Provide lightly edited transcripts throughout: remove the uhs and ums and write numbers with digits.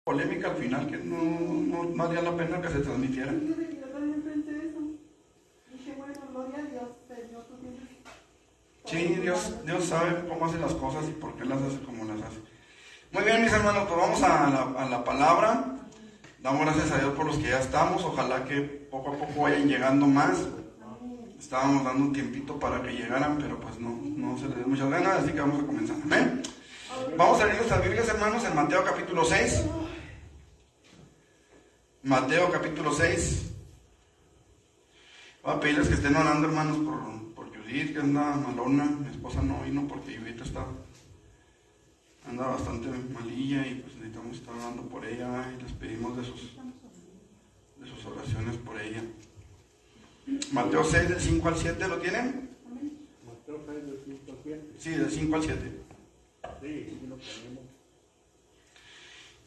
polémica al final, que no valía la pena que se transmitiera. Yo también pensé eso. Dije, bueno, gloria a Dios, Señor, tú tienes... Sí, Dios sabe cómo hace las cosas y por qué las hace como las hace. Muy bien, mis hermanos, pues vamos a la palabra. Damos gracias a Dios por los que ya estamos. Ojalá que poco a poco vayan llegando más. Estábamos dando un tiempito para que llegaran, pero pues no se les dio muchas ganas, así que vamos a comenzar. Amén. Vamos a leer nuestras Biblias, hermanos, en Mateo capítulo 6. Mateo capítulo 6. Voy a pedirles que estén orando, hermanos, por Judith, que anda malona. Mi esposa no vino porque Judith anda bastante malilla y pues necesitamos estar orando por ella y les pedimos de sus oraciones por ella. Mateo 6 del 5 al 7, ¿lo tienen? Mateo 6 del 5 al 7. Sí, del 5 al 7. Sí, lo tenemos.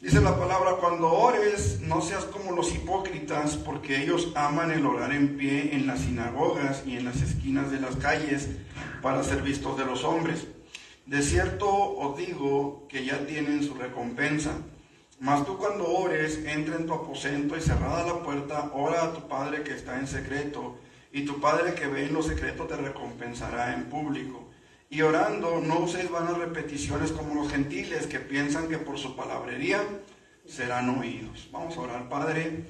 Dice la palabra: cuando ores, no seas como los hipócritas, porque ellos aman el orar en pie en las sinagogas y en las esquinas de las calles para ser vistos de los hombres. De cierto os digo que ya tienen su recompensa. Mas tú, cuando ores, entra en tu aposento y cerrada la puerta, ora a tu Padre que está en secreto, y tu Padre que ve en lo secreto te recompensará en público. Y orando, no uséis vanas repeticiones como los gentiles, que piensan que por su palabrería serán oídos. Vamos a orar. Padre,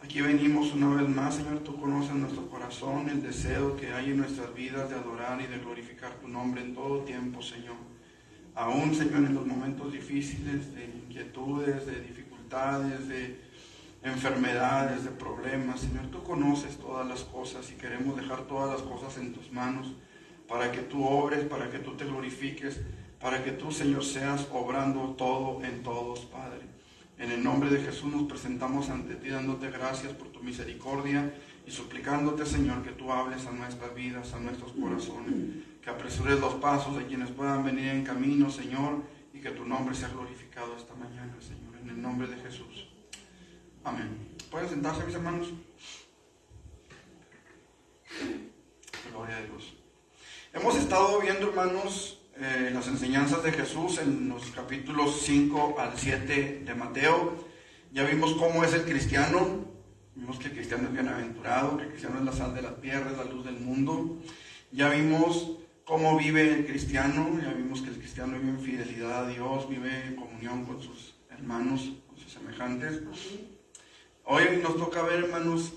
aquí venimos una vez más, Señor. Tú conoces nuestro corazón, el deseo que hay en nuestras vidas de adorar y de glorificar tu nombre en todo tiempo, Señor. Aún, Señor, en los momentos difíciles, de inquietudes, de dificultades, de enfermedades, de problemas, Señor, tú conoces todas las cosas y queremos dejar todas las cosas en tus manos para que tú obres, para que tú te glorifiques, para que tú, Señor, seas obrando todo en todos, Padre. En el nombre de Jesús nos presentamos ante ti, dándote gracias por tu misericordia y suplicándote, Señor, que tú hables a nuestras vidas, a nuestros corazones, que apresures los pasos de quienes puedan venir en camino, Señor, y que tu nombre sea glorificado esta mañana, Señor, en el nombre de Jesús. Amén. ¿Pueden sentarse, mis hermanos? Gloria a Dios. Hemos estado viendo, hermanos, las enseñanzas de Jesús en los capítulos 5 al 7 de Mateo. Ya vimos cómo es el cristiano. Vimos que el cristiano es bienaventurado, que el cristiano es la sal de la tierra, es la luz del mundo. Ya vimos cómo vive el cristiano. Ya vimos que el cristiano vive en fidelidad a Dios, vive en comunión con sus hermanos, con sus semejantes. Hoy nos toca ver, hermanos,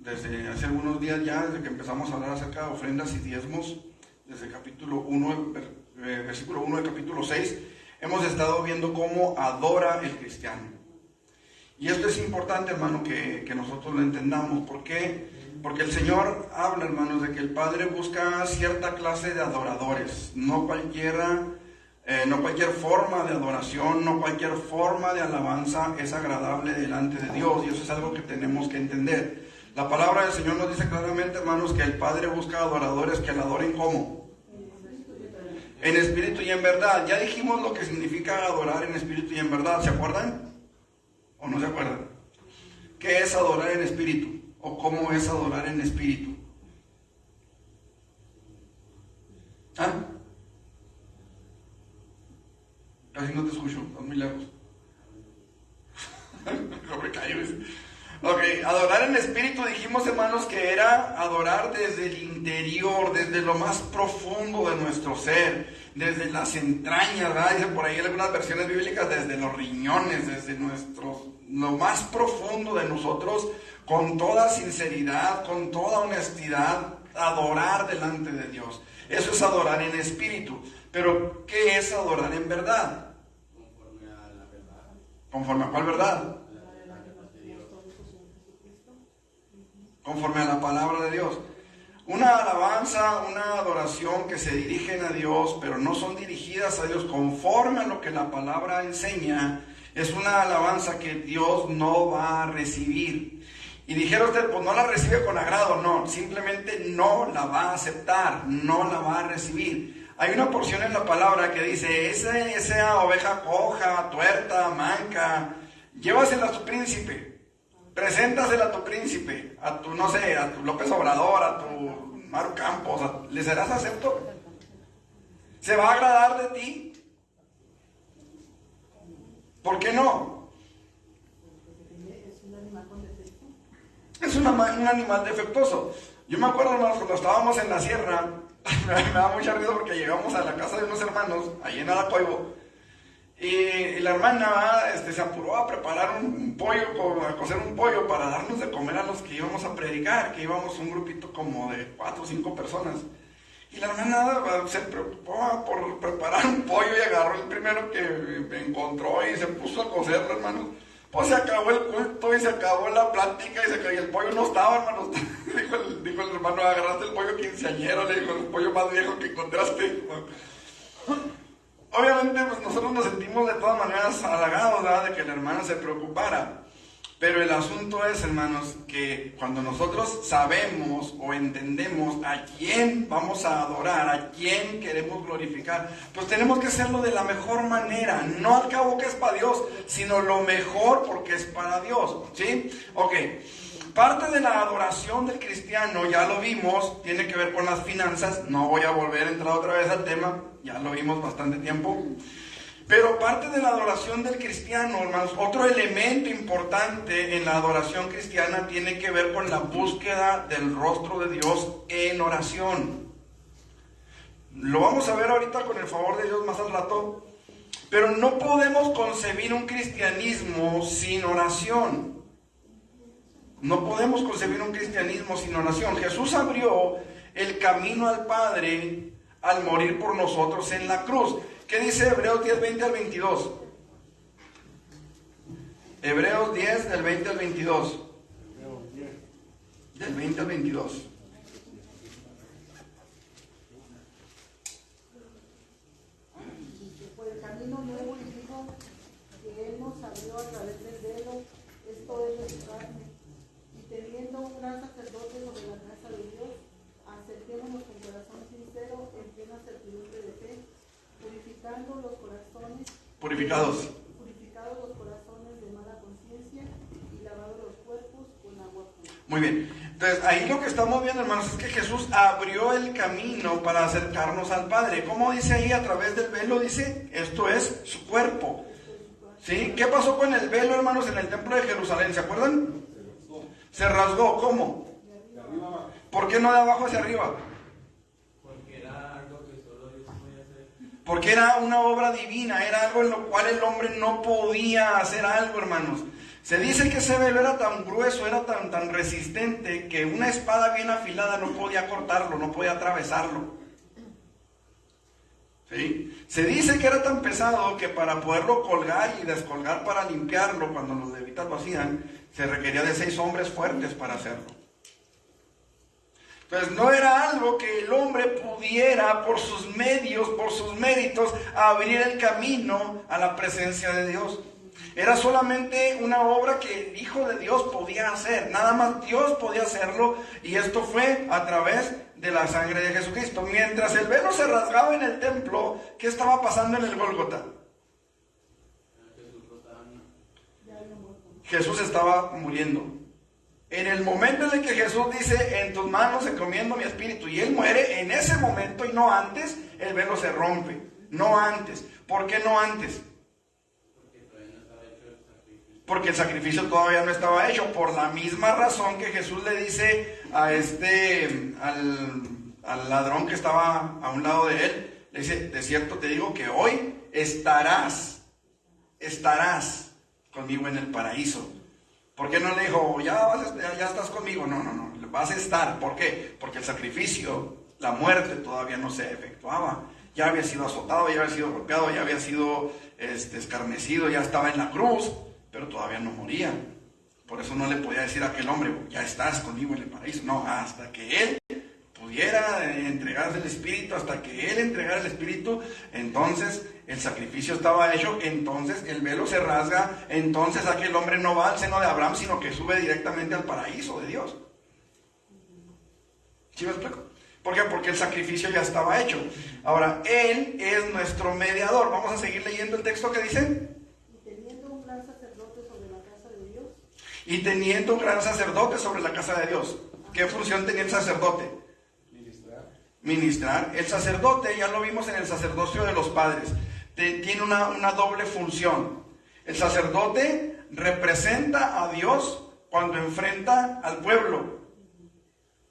desde hace algunos días ya, desde que empezamos a hablar acerca de ofrendas y diezmos, desde capítulo 1, versículo 1 del capítulo 6, hemos estado viendo cómo adora el cristiano. Y esto es importante, hermano, que nosotros lo entendamos. ¿Por qué? Porque el Señor habla, hermanos, de que el Padre busca cierta clase de adoradores, no cualquier forma de adoración, no cualquier forma de alabanza es agradable delante de Dios, y eso es algo que tenemos que entender. La palabra del Señor nos dice claramente, hermanos, que el Padre busca adoradores que le adoren ¿cómo? En espíritu y en verdad. Ya dijimos lo que significa adorar en espíritu y en verdad, ¿se acuerdan? ¿O no se acuerdan? ¿Qué es adorar en espíritu? ¿O cómo es adorar en espíritu? ¿Ah? Casi no te escucho, estás muy lejos. No me calles. Ok, adorar en espíritu, dijimos, hermanos, que era adorar desde el interior, desde lo más profundo de nuestro ser, desde las entrañas, ¿verdad? Dicen por ahí en algunas versiones bíblicas, desde los riñones, desde lo más profundo de nosotros, con toda sinceridad, con toda honestidad, adorar delante de Dios. Eso es adorar en espíritu. Pero, ¿qué es adorar en verdad? Conforme a la verdad. ¿Conforme a cuál verdad? Conforme a la palabra de Dios. Una alabanza, una adoración que se dirigen a Dios, pero no son dirigidas a Dios conforme a lo que la palabra enseña, es una alabanza que Dios no va a recibir. Y dijera usted, pues no la recibe con agrado. No, simplemente no la va a aceptar, no la va a recibir. Hay una porción en la palabra que dice, esa oveja coja, tuerta, manca, llévasela a tu príncipe. Preséntasela a tu príncipe, a tu, no sé, a tu López Obrador, a tu Maru Campos, ¿le serás acepto? ¿Se va a agradar de ti? ¿Por qué no? un animal defectuoso. Yo me acuerdo, hermanos, cuando estábamos en la sierra, me da mucha risa porque llegamos a la casa de unos hermanos, ahí en Aracoibo, y la hermana se apuró a preparar un pollo, a cocer un pollo para darnos de comer a los que íbamos a predicar, que íbamos un grupito como de 4 o 5 personas. Y la hermana se preocupó por preparar un pollo y agarró el primero que encontró y se puso a cocerlo, hermanos. Pues se acabó el culto y se acabó la plática y el pollo no estaba, hermanos. dijo el hermano, agarraste el pollo quinceañero, le dijo, el pollo más viejo que encontraste. Obviamente, pues nosotros nos sentimos de todas maneras halagados, ¿verdad?, de que la hermana se preocupara. Pero el asunto es, hermanos, que cuando nosotros sabemos o entendemos a quién vamos a adorar, a quién queremos glorificar, pues tenemos que hacerlo de la mejor manera, no al cabo que es para Dios, sino lo mejor porque es para Dios, ¿sí? Ok, parte de la adoración del cristiano, ya lo vimos, tiene que ver con las finanzas, no voy a volver a entrar otra vez al tema, ya lo vimos bastante tiempo. Pero parte de la adoración del cristiano, hermanos, otro elemento importante en la adoración cristiana tiene que ver con la búsqueda del rostro de Dios en oración. Lo vamos a ver ahorita con el favor de Dios más al rato, pero no podemos concebir un cristianismo sin oración. No podemos concebir un cristianismo sin oración. Jesús abrió el camino al Padre al morir por nosotros en la cruz. ¿Qué dice Hebreos 10, 20 al 22? Hebreos 10, del 20 al 22. Del 20 al 22. Por el camino nuevo y vivo que Él nos abrió a través del velo, esto es nuestra carne. Y teniendo un gran sacerdote sobre la casa de Dios, acerquémonos con corazón sincero, en plena certidumbre de fe, purificando los corazones, Purificados los corazones de mala conciencia y lavados los cuerpos con agua pura. Muy bien. Entonces, ahí lo que estamos viendo, hermanos, es que Jesús abrió el camino para acercarnos al Padre. ¿Cómo dice ahí? A través del velo, dice, esto es su cuerpo. ¿Sí? ¿Qué pasó con el velo, hermanos, en el templo de Jerusalén? ¿Se acuerdan? Se rasgó. ¿Cómo? ¿Por qué no de abajo hacia arriba? Porque era una obra divina, era algo en lo cual el hombre no podía hacer algo, hermanos. Se dice que ese velo era tan grueso, era tan resistente, que una espada bien afilada no podía cortarlo, no podía atravesarlo. ¿Sí? Se dice que era tan pesado que para poderlo colgar y descolgar para limpiarlo, cuando los levitas lo hacían, se requería de 6 hombres fuertes para hacerlo. Entonces no era algo que el hombre pudiera por sus medios, por sus méritos, abrir el camino a la presencia de Dios. Era solamente una obra que el Hijo de Dios podía hacer. Nada más Dios podía hacerlo, y esto fue a través de la sangre de Jesucristo. Mientras el velo se rasgaba en el templo, ¿qué estaba pasando en el Gólgota? Jesús estaba muriendo. En el momento en el que Jesús dice, en tus manos encomiendo mi espíritu, y Él muere, en ese momento y no antes, el velo se rompe. No antes. ¿Por qué no antes? Porque el sacrificio todavía no estaba hecho. Por la misma razón que Jesús le dice a al ladrón que estaba a un lado de él, le dice, de cierto te digo que hoy estarás conmigo en el paraíso. ¿Por qué no le dijo, ya estás conmigo? No, vas a estar. ¿Por qué? Porque el sacrificio, la muerte todavía no se efectuaba. Ya había sido azotado, ya había sido golpeado, ya había sido escarnecido, ya estaba en la cruz, pero todavía no moría. Por eso no le podía decir a aquel hombre, ya estás conmigo en el paraíso. No, hasta que él pudiera entregarse el Espíritu, hasta que él entregara el Espíritu, entonces el sacrificio estaba hecho, entonces el velo se rasga, entonces aquel hombre no va al seno de Abraham, sino que sube directamente al paraíso de Dios. ¿Sí me explico? ¿Por qué? Porque el sacrificio ya estaba hecho. Ahora, Él es nuestro mediador. Vamos a seguir leyendo el texto que dice. Y teniendo un gran sacerdote sobre la casa de Dios. Y teniendo un gran sacerdote sobre la casa de Dios. ¿Qué función tenía el sacerdote? Ministrar. El sacerdote, ya lo vimos en el sacerdocio de los padres, tiene una doble función. El sacerdote representa a Dios cuando enfrenta al pueblo,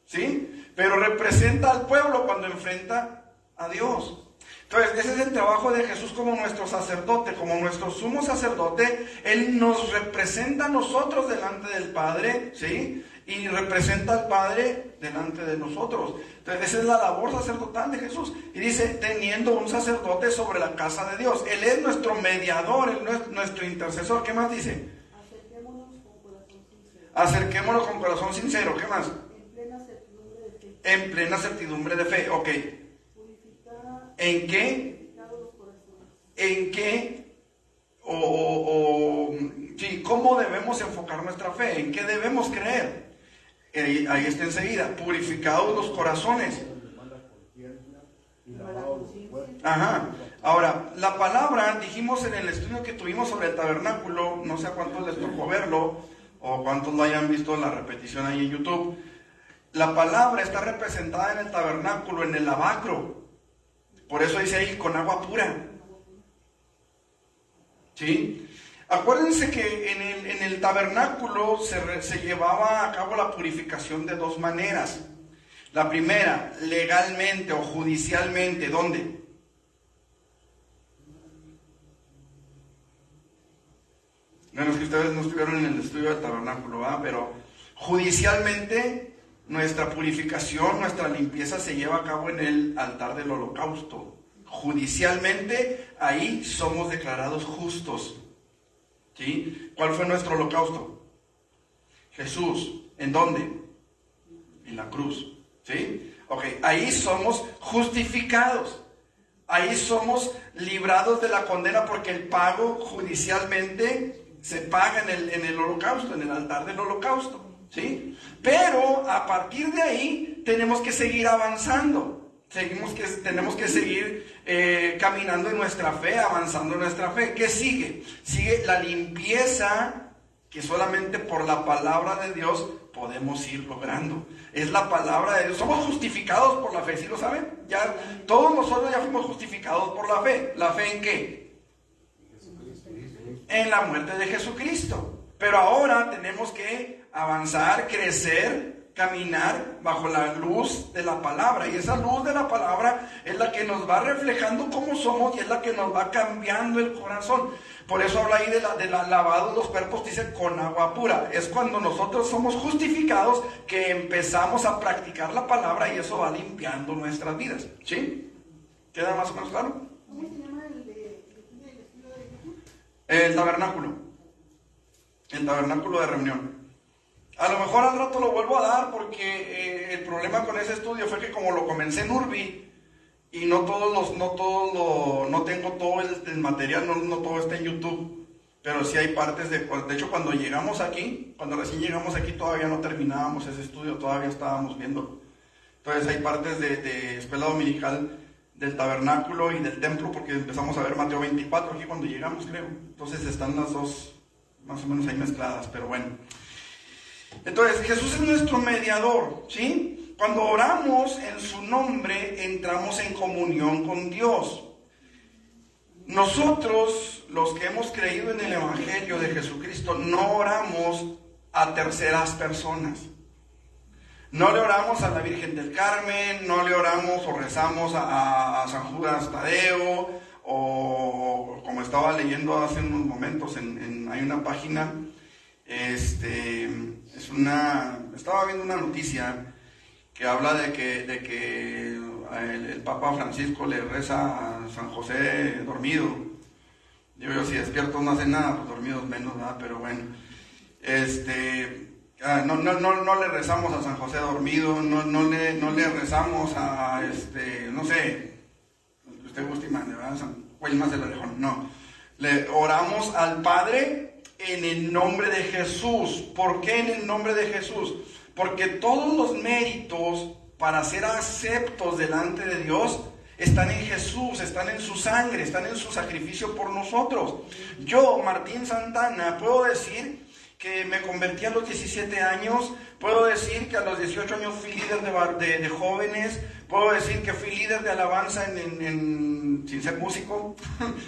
¿sí? Pero representa al pueblo cuando enfrenta a Dios. Entonces, ese es el trabajo de Jesús como nuestro sacerdote, como nuestro sumo sacerdote. Él nos representa a nosotros delante del Padre, ¿sí? Y representa al Padre delante de nosotros. Entonces, esa es la labor sacerdotal de Jesús. Y dice, teniendo un sacerdote sobre la casa de Dios. Él es nuestro mediador, Él es nuestro intercesor. ¿Qué más dice? Acerquémonos con corazón sincero. Acerquémonos con corazón sincero. ¿Qué más? En plena certidumbre de fe. En plena certidumbre de fe. Ok. Purificar. ¿En qué? Purificados los corazones. ¿En qué? Sí, ¿cómo debemos enfocar nuestra fe? ¿En qué debemos creer? Ahí está enseguida, purificados los corazones. Ajá. Ahora, la palabra, dijimos en el estudio que tuvimos sobre el tabernáculo, no sé a cuántos les tocó verlo, o cuántos lo hayan visto en la repetición ahí en YouTube. La palabra está representada en el tabernáculo, en el lavacro. Por eso dice ahí, con agua pura. ¿Sí? Acuérdense que en el tabernáculo se llevaba a cabo la purificación de dos maneras. La primera, legalmente o judicialmente, ¿dónde? Bueno, es que ustedes no estuvieron en el estudio del tabernáculo, ¿verdad? Pero judicialmente nuestra purificación, nuestra limpieza se lleva a cabo en el altar del holocausto. Judicialmente, ahí somos declarados justos. ¿Sí? ¿Cuál fue nuestro holocausto? Jesús. ¿En dónde? En la cruz. ¿Sí? Ok, ahí somos justificados. Ahí somos librados de la condena porque el pago judicialmente se paga en el holocausto, en el altar del holocausto. ¿Sí? Pero a partir de ahí tenemos que seguir avanzando. Tenemos que seguir caminando en nuestra fe, avanzando en nuestra fe. ¿Qué sigue? Sigue la limpieza que solamente por la palabra de Dios podemos ir logrando. Es la palabra de Dios. Somos justificados por la fe, ¿sí lo saben? Ya, todos nosotros ya fuimos justificados por la fe. ¿La fe en qué? En la muerte de Jesucristo. Pero ahora tenemos que avanzar, crecer, caminar bajo la luz de la palabra, y esa luz de la palabra es la que nos va reflejando cómo somos y es la que nos va cambiando el corazón. Por eso habla ahí de la lavado de los cuerpos, dice con agua pura. Es cuando nosotros somos justificados que empezamos a practicar la palabra y eso va limpiando nuestras vidas. ¿Sí? ¿Queda más o menos claro? ¿Cómo se llama el estudio de Jesús? El tabernáculo. El tabernáculo de reunión. A lo mejor al rato lo vuelvo a dar porque el problema con ese estudio fue que como lo comencé en Urbi y no tengo todo el material, no todo está en YouTube, pero sí hay partes de hecho cuando recién llegamos aquí todavía no terminábamos ese estudio, todavía estábamos viéndolo. Entonces hay partes de escuela dominical del tabernáculo y del templo porque empezamos a ver Mateo 24 aquí cuando llegamos, creo. Entonces están las dos más o menos ahí mezcladas, pero bueno. Entonces, Jesús es nuestro mediador, ¿sí? Cuando oramos en su nombre, entramos en comunión con Dios. Nosotros, los que hemos creído en el Evangelio de Jesucristo, no oramos a terceras personas. No le oramos a la Virgen del Carmen, no le oramos o rezamos a San Judas Tadeo, o como estaba leyendo hace unos momentos, hay una página... estaba viendo una noticia que habla de que el Papa Francisco le reza a San José dormido. Yo si despiertos no hacen nada, pues dormidos menos, ¿verdad? Pero bueno, no le rezamos a San José dormido, no le rezamos a no sé, usted gusta y mande, ¿verdad? San Juan de la Lejón, no. Le oramos al Padre en el nombre de Jesús. ¿Por qué en el nombre de Jesús? Porque todos los méritos para ser aceptos delante de Dios están en Jesús, están en su sangre, están en su sacrificio por nosotros. Yo, Martín Santana, puedo decir que me convertí a los 17 años, puedo decir que a los 18 años fui líder de jóvenes, puedo decir que fui líder de alabanza sin ser músico,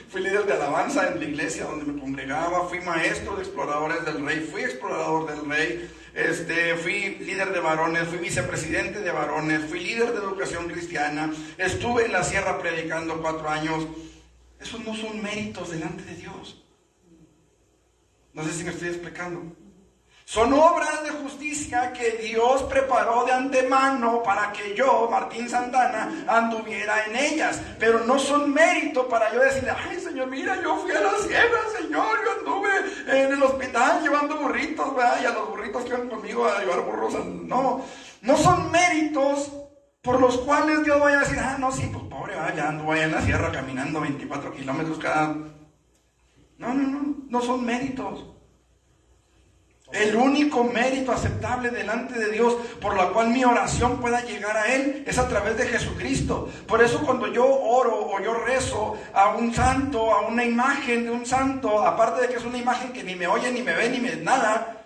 fui líder de alabanza en la iglesia donde me congregaba, fui maestro de exploradores del rey, fui explorador del rey, fui líder de varones, fui vicepresidente de varones, fui líder de educación cristiana, estuve en la sierra predicando 4 años. Esos no son méritos delante de Dios. No sé si me estoy explicando. Son obras de justicia que Dios preparó de antemano para que yo, Martín Santana, anduviera en ellas. Pero no son mérito para yo decirle, ay Señor, mira, yo fui a la sierra, Señor, yo anduve en el hospital llevando burritos, ¿verdad? Y a los burritos que iban conmigo a llevar burros. No son méritos por los cuales Dios vaya a decir, no, sí, pues pobre, ya anduvo allá en la sierra caminando 24 kilómetros cada... No son méritos. El único mérito aceptable delante de Dios por la cual mi oración pueda llegar a Él es a través de Jesucristo. Por eso cuando yo oro o yo rezo a un santo, a una imagen de un santo, aparte de que es una imagen que ni me oye, ni me ve, ni me nada,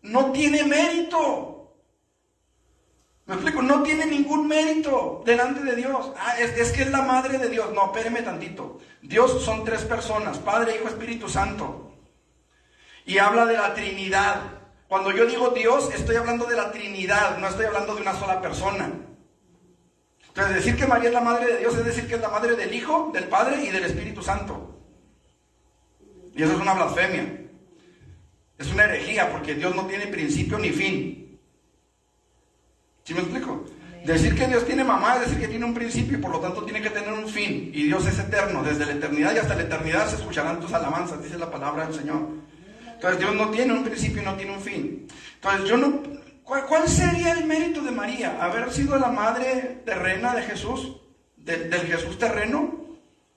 no tiene mérito. ¿Me explico? No tiene ningún mérito delante de Dios. Es que es la madre de Dios. No, espéreme tantito. Dios son 3 personas, Padre, Hijo, Espíritu Santo. Y habla de la Trinidad. Cuando yo digo Dios, estoy hablando de la Trinidad, no estoy hablando de una sola persona. Entonces, decir que María es la madre de Dios es decir que es la madre del Hijo, del Padre y del Espíritu Santo. Y eso es una blasfemia. Es una herejía, porque Dios no tiene principio ni fin. ¿Sí me explico? Decir que Dios tiene mamá es decir que tiene un principio y por lo tanto tiene que tener un fin. Y Dios es eterno, desde la eternidad y hasta la eternidad se escucharán tus alabanzas, dice la palabra del Señor. Entonces Dios no tiene un principio y no tiene un fin. Entonces ¿cuál sería el mérito de María? ¿Haber sido la madre terrena de Jesús? ¿Del Jesús terreno?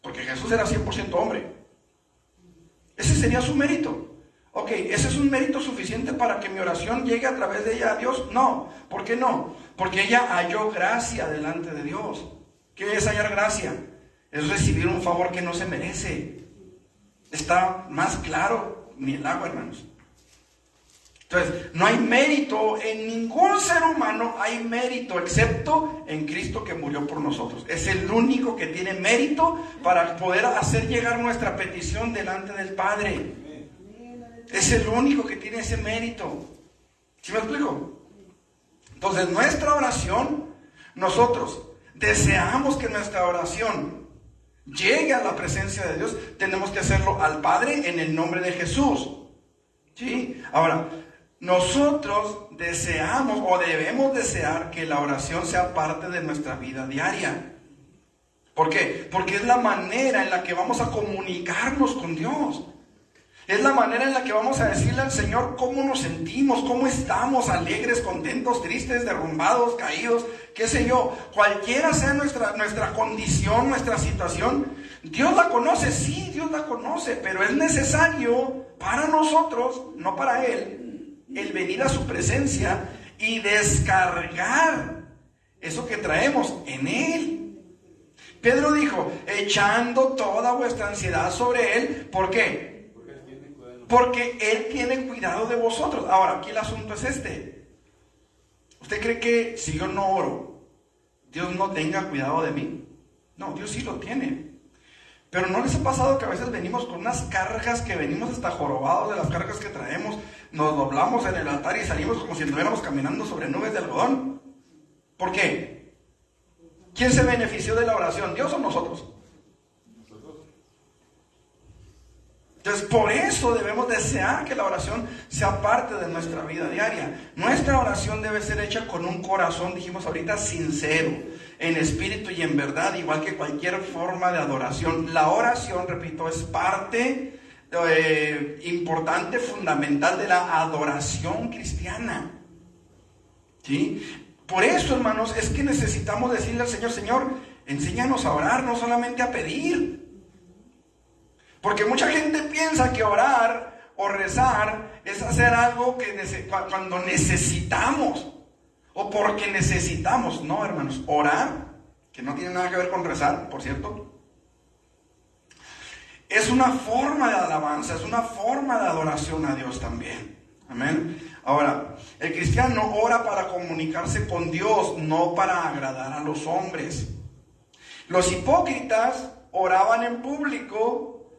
Porque Jesús era 100% hombre. Ese sería su mérito. Ok, ¿ese es un mérito suficiente para que mi oración llegue a través de ella a Dios? No. ¿Por qué no? Porque ella halló gracia delante de Dios. ¿Qué es hallar gracia? Es recibir un favor que no se merece. Está más claro ni el agua, hermanos. Entonces, no hay mérito en ningún ser humano, hay mérito excepto en Cristo que murió por nosotros. Es el único que tiene mérito para poder hacer llegar nuestra petición delante del Padre. Es el único que tiene ese mérito. ¿Sí me explico? Entonces, nuestra oración, nosotros deseamos que nuestra oración llegue a la presencia de Dios, tenemos que hacerlo al Padre en el nombre de Jesús. ¿Sí? Ahora, nosotros deseamos o debemos desear que la oración sea parte de nuestra vida diaria. ¿Por qué? Porque es la manera en la que vamos a comunicarnos con Dios. Es la manera en la que vamos a decirle al Señor cómo nos sentimos, cómo estamos, alegres, contentos, tristes, derrumbados, caídos, qué sé yo. Cualquiera sea nuestra condición, nuestra situación, Dios la conoce, sí, Dios la conoce, pero es necesario para nosotros, no para Él, el venir a su presencia y descargar eso que traemos en Él. Pedro dijo, echando toda vuestra ansiedad sobre Él, ¿por qué? Porque Él tiene cuidado de vosotros. Ahora, aquí el asunto es este. ¿Usted cree que si yo no oro, Dios no tenga cuidado de mí? No, Dios sí lo tiene. Pero ¿no les ha pasado que a veces venimos con unas cargas que venimos hasta jorobados de las cargas que traemos? Nos doblamos en el altar y salimos como si estuviéramos caminando sobre nubes de algodón. ¿Por qué? ¿Quién se benefició de la oración? ¿Dios o nosotros? Entonces, por eso debemos desear que la oración sea parte de nuestra vida diaria. Nuestra oración debe ser hecha con un corazón, dijimos ahorita, sincero, en espíritu y en verdad, igual que cualquier forma de adoración. La oración, repito, es parte importante, fundamental de la adoración cristiana. ¿Sí? Por eso, hermanos, es que necesitamos decirle al Señor, Señor, enséñanos a orar, no solamente a pedir. Porque mucha gente piensa que orar o rezar es hacer algo que cuando necesitamos o porque necesitamos. No, hermanos, orar, que no tiene nada que ver con rezar, por cierto, es una forma de alabanza, es una forma de adoración a Dios también. Amén. Ahora, el cristiano ora para comunicarse con Dios, no para agradar a los hombres. Los hipócritas oraban en público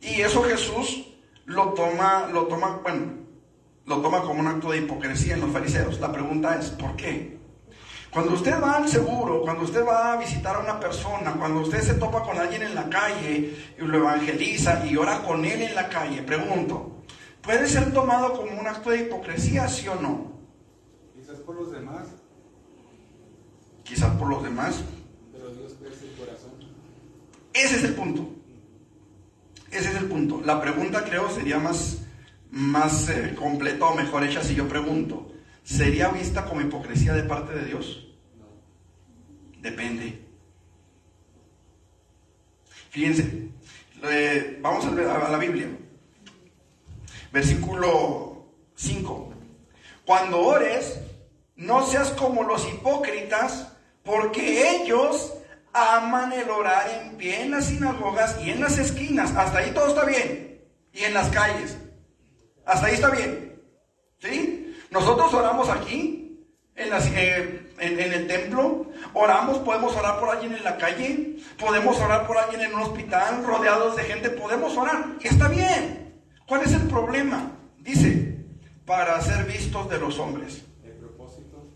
y eso Jesús lo toma como un acto de hipocresía en los fariseos. La pregunta es, ¿por qué? Cuando usted va al seguro, cuando usted va a visitar a una persona, cuando usted se topa con alguien en la calle y lo evangeliza y ora con él en la calle, pregunto, ¿puede ser tomado como un acto de hipocresía, sí o no? Quizás por los demás. Quizás por los demás. Pero Dios conoce el corazón. Ese es el punto. Ese es el punto. La pregunta creo sería más completa o mejor hecha si yo pregunto, ¿sería vista como hipocresía de parte de Dios? No. Depende. Fíjense, vamos a la Biblia. Versículo 5. Cuando ores, no seas como los hipócritas, porque ellos aman el orar en pie en las sinagogas y en las esquinas. Hasta ahí todo está bien. Y en las calles. Hasta ahí está bien. ¿Sí? Nosotros oramos aquí, en el templo. Oramos, podemos orar por alguien en la calle. Podemos orar por alguien en un hospital, rodeados de gente. Podemos orar. Y está bien. ¿Cuál es el problema? Dice, para ser vistos de los hombres. El propósito.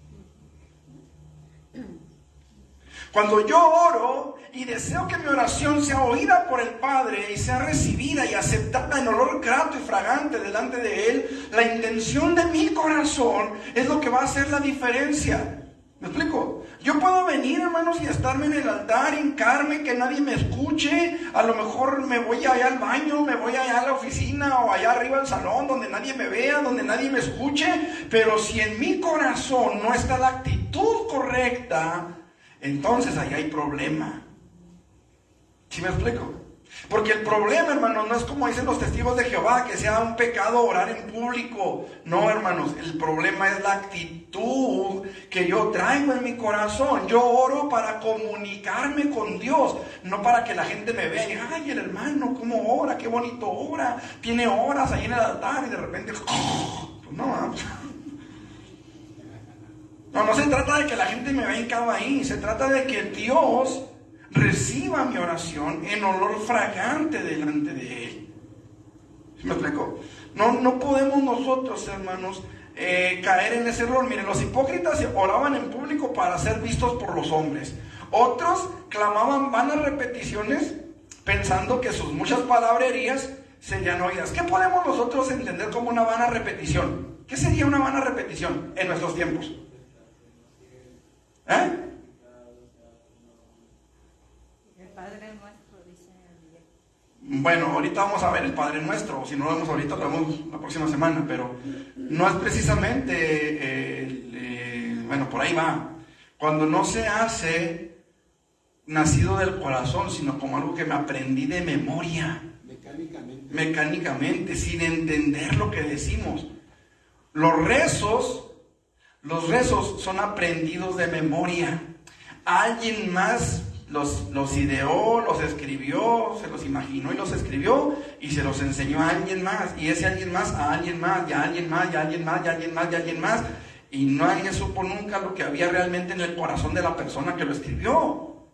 Cuando yo oro y deseo que mi oración sea oída por el Padre y sea recibida y aceptada en olor grato y fragante delante de Él, la intención de mi corazón es lo que va a hacer la diferencia. ¿Me explico? Yo puedo venir, hermanos, y estarme en el altar, hincarme, que nadie me escuche. A lo mejor me voy allá al baño, me voy allá a la oficina o allá arriba al salón donde nadie me vea, donde nadie me escuche. Pero si en mi corazón no está la actitud correcta, entonces ahí hay problema. ¿Sí me explico? Porque el problema, hermanos, no es como dicen los testigos de Jehová, que sea un pecado orar en público. No, hermanos, el problema es la actitud que yo traigo en mi corazón. Yo oro para comunicarme con Dios, no para que la gente me vea y diga, ay, el hermano, cómo ora, qué bonito ora, tiene horas ahí en el altar y de repente, pues no, no se trata de que la gente me vea hincado ahí, se trata de que Dios reciba mi oración en olor fragante delante de Él. ¿Sí me explico? No podemos nosotros, hermanos, caer en ese error. Miren, los hipócritas oraban en público para ser vistos por los hombres. Otros clamaban vanas repeticiones pensando que sus muchas palabrerías serían oídas. ¿Qué podemos nosotros entender como una vana repetición? ¿Qué sería una vana repetición en nuestros tiempos? El Padre Nuestro, dice Miguel. Bueno, ahorita vamos a ver el Padre Nuestro. Si no lo vemos ahorita, lo vemos la próxima semana. Pero no es precisamente, bueno, por ahí va. Cuando no se hace nacido del corazón, sino como algo que me aprendí de memoria. Mecánicamente, sin entender lo que decimos. Los rezos son aprendidos de memoria. Alguien más los ideó, los escribió, se los imaginó y los escribió y se los enseñó a alguien más. Y ese alguien más a alguien más, y a alguien más, y a alguien más, y a alguien más, y a alguien más. Y nadie supo nunca lo que había realmente en el corazón de la persona que lo escribió.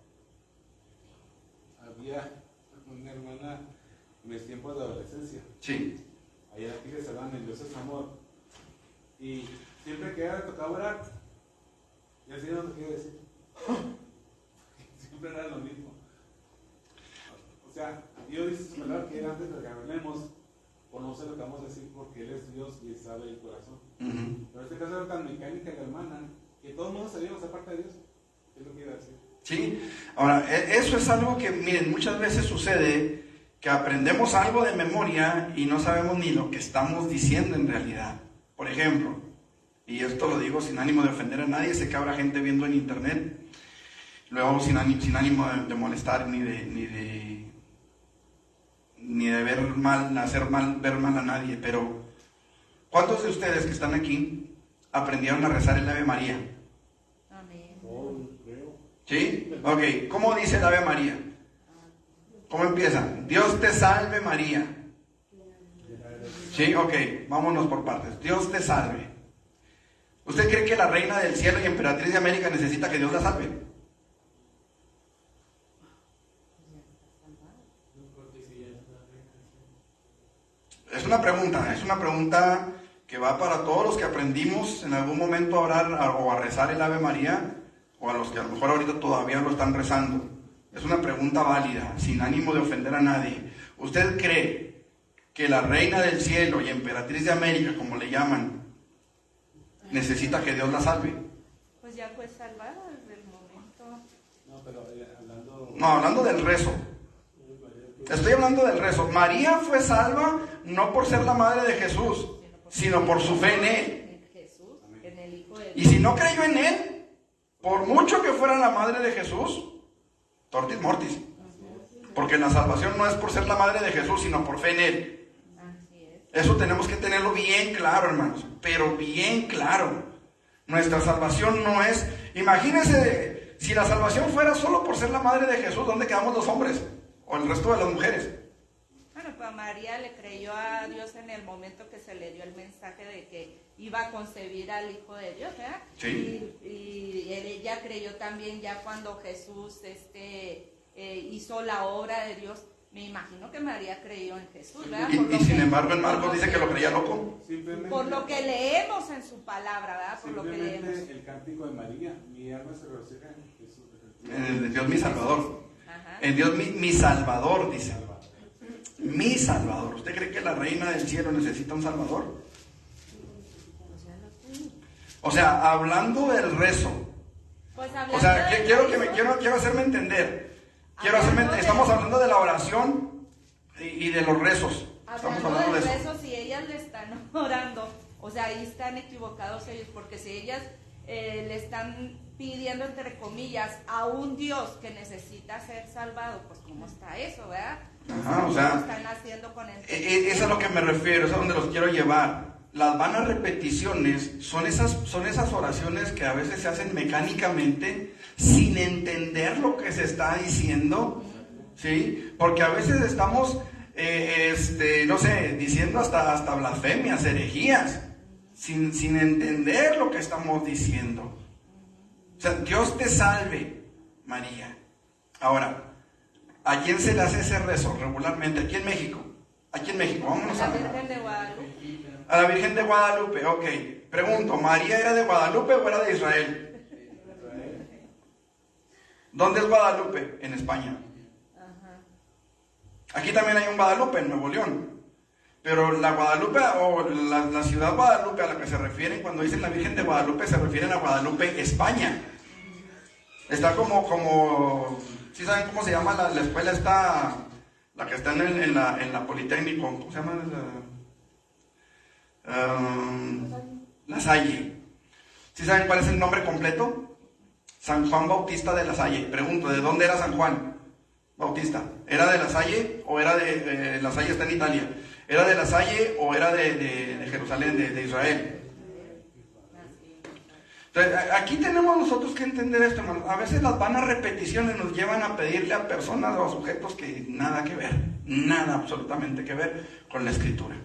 Había una hermana en mis tiempos de adolescencia. Sí. Allá aquí se hablaban en Dios es amor. Y siempre que ella le tocaba orar, y así no lo quiero decir. Siempre era lo mismo. O sea, Dios dice su palabra que antes de que hablemos, conoce lo que vamos a decir porque Él es Dios y sabe el corazón. Pero en este caso era tan mecánica la hermana que todo el mundo sabíamos aparte de Dios. ¿Qué es lo que iba a decir? Sí, ahora, eso es algo que, miren, muchas veces sucede que aprendemos algo de memoria y no sabemos ni lo que estamos diciendo en realidad. Por ejemplo, y esto lo digo sin ánimo de ofender a nadie, sé que habrá gente viendo en internet, luego sin ánimo de molestar ni de ver mal a nadie, pero ¿cuántos de ustedes que están aquí aprendieron a rezar el Ave María? Amén. ¿Sí? Ok, ¿cómo dice el Ave María? ¿Cómo empieza? Dios te salve María. Sí, ok, vámonos por partes. Dios te salve. ¿Usted cree que la reina del cielo y emperatriz de América necesita que Dios la salve? Es una pregunta que va para todos los que aprendimos en algún momento a orar o a rezar el Ave María, o a los que a lo mejor ahorita todavía lo están rezando. Es una pregunta válida, sin ánimo de ofender a nadie. ¿Usted cree que la reina del cielo y emperatriz de América, como le llaman, necesita que Dios la salve? Pues ya fue salvada desde el momento. No, pero hablando... No, hablando del rezo. Estoy hablando del rezo. María fue salva no por ser la madre de Jesús, sino por su fe en Él. En Jesús, en el Hijo de Y Dios. si no creyó en Él, por mucho que fuera la madre de Jesús, tortis mortis. Porque la salvación no es por ser la madre de Jesús, sino por fe en Él. Así es. Eso tenemos que tenerlo bien claro, hermanos. Pero bien claro. Nuestra salvación no es... Imagínense, si la salvación fuera solo por ser la madre de Jesús, ¿dónde quedamos los hombres? O el resto de las mujeres. Bueno, pues María le creyó a Dios en el momento que se le dio el mensaje de que iba a concebir al Hijo de Dios, ¿verdad? Sí. Y ella creyó también ya cuando Jesús hizo la obra de Dios. Me imagino que María creyó en Jesús, ¿verdad? Y sin embargo en Marcos dice que lo creía loco. Simplemente, Por lo que leemos en su palabra, ¿verdad? Por lo que simplemente leemos. el cántico de María, mi alma se regocija en Jesús. En Dios mi Salvador. Ajá. En Dios mi Salvador, dice. Mi Salvador. ¿Usted cree que la reina del cielo necesita un Salvador? O sea, hablando del rezo. Pues hablando O sea, de quiero hacerme entender. Estamos hablando de la oración y de los rezos. Estamos hablando de del eso. rezo, si ellas le están orando, o sea, ahí están equivocados ellos, porque si ellas le están pidiendo, entre comillas, a un Dios que necesita ser salvado, pues ¿cómo está eso, verdad? Ajá, o sea, lo están haciendo con el... Eso es a lo que me refiero, es a donde los quiero llevar. Las vanas repeticiones son esas oraciones que a veces se hacen mecánicamente sin entender lo que se está diciendo, ¿sí? Porque a veces estamos, no sé, diciendo hasta blasfemias, herejías, sin entender lo que estamos diciendo. O sea, Dios te salve, María. Ahora, ¿a quién se le hace ese rezo regularmente? Aquí en México. Aquí en México, vámonos La a Virgen de Guadalupe. A la Virgen de Guadalupe, ok. Pregunto, ¿María era de Guadalupe o era de Israel? ¿Dónde es Guadalupe? En España. Aquí también hay un Guadalupe, en Nuevo León. Pero la Guadalupe, o la ciudad Guadalupe a la que se refieren cuando dicen la Virgen de Guadalupe, se refieren a Guadalupe, España. Está como ¿sí saben cómo se llama la escuela esta, la que está en la Politécnico? ¿Cómo se llama? La Salle. ¿Sí saben cuál es el nombre completo? San Juan Bautista de la Salle. Pregunto, ¿de dónde era San Juan Bautista? ¿Era de la Salle o era de la Salle está en Italia? ¿Era de la Salle o era de Jerusalén, de Israel? Entonces, aquí tenemos nosotros que entender esto, hermano. A veces las vanas repeticiones nos llevan a pedirle a personas o a sujetos que nada que ver, nada absolutamente que ver con la Escritura.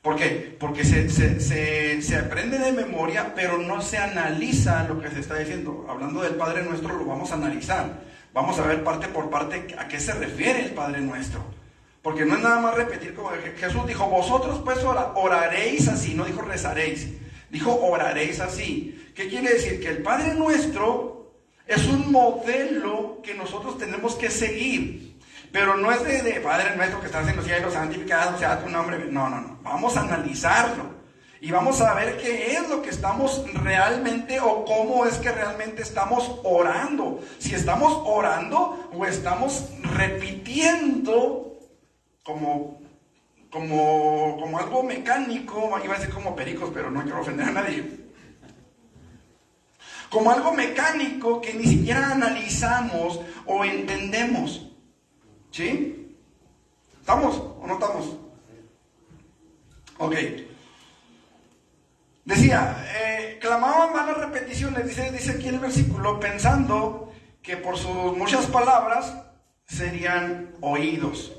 ¿Por qué? Porque se aprende de memoria, pero no se analiza lo que se está diciendo. Hablando del Padre Nuestro, lo vamos a analizar. Vamos a ver parte por parte a qué se refiere el Padre Nuestro. Porque no es nada más repetir como Jesús dijo, vosotros pues oraréis así, no dijo rezaréis, dijo oraréis así. ¿Qué quiere decir? Que el Padre Nuestro es un modelo que nosotros tenemos que seguir. Pero no es de Padre Nuestro que estás en los cielos, santificado sea tu nombre. No. Vamos a analizarlo. Y vamos a ver qué es lo que estamos realmente o cómo es que realmente estamos orando. Si estamos orando o estamos repitiendo como algo mecánico. Iba a decir como pericos, pero no quiero ofender a nadie. Como algo mecánico que ni siquiera analizamos o entendemos. ¿Sí? ¿Estamos o no estamos? Ok. Decía, clamaban vanas repeticiones, dice aquí el versículo, pensando que por sus muchas palabras serían oídos.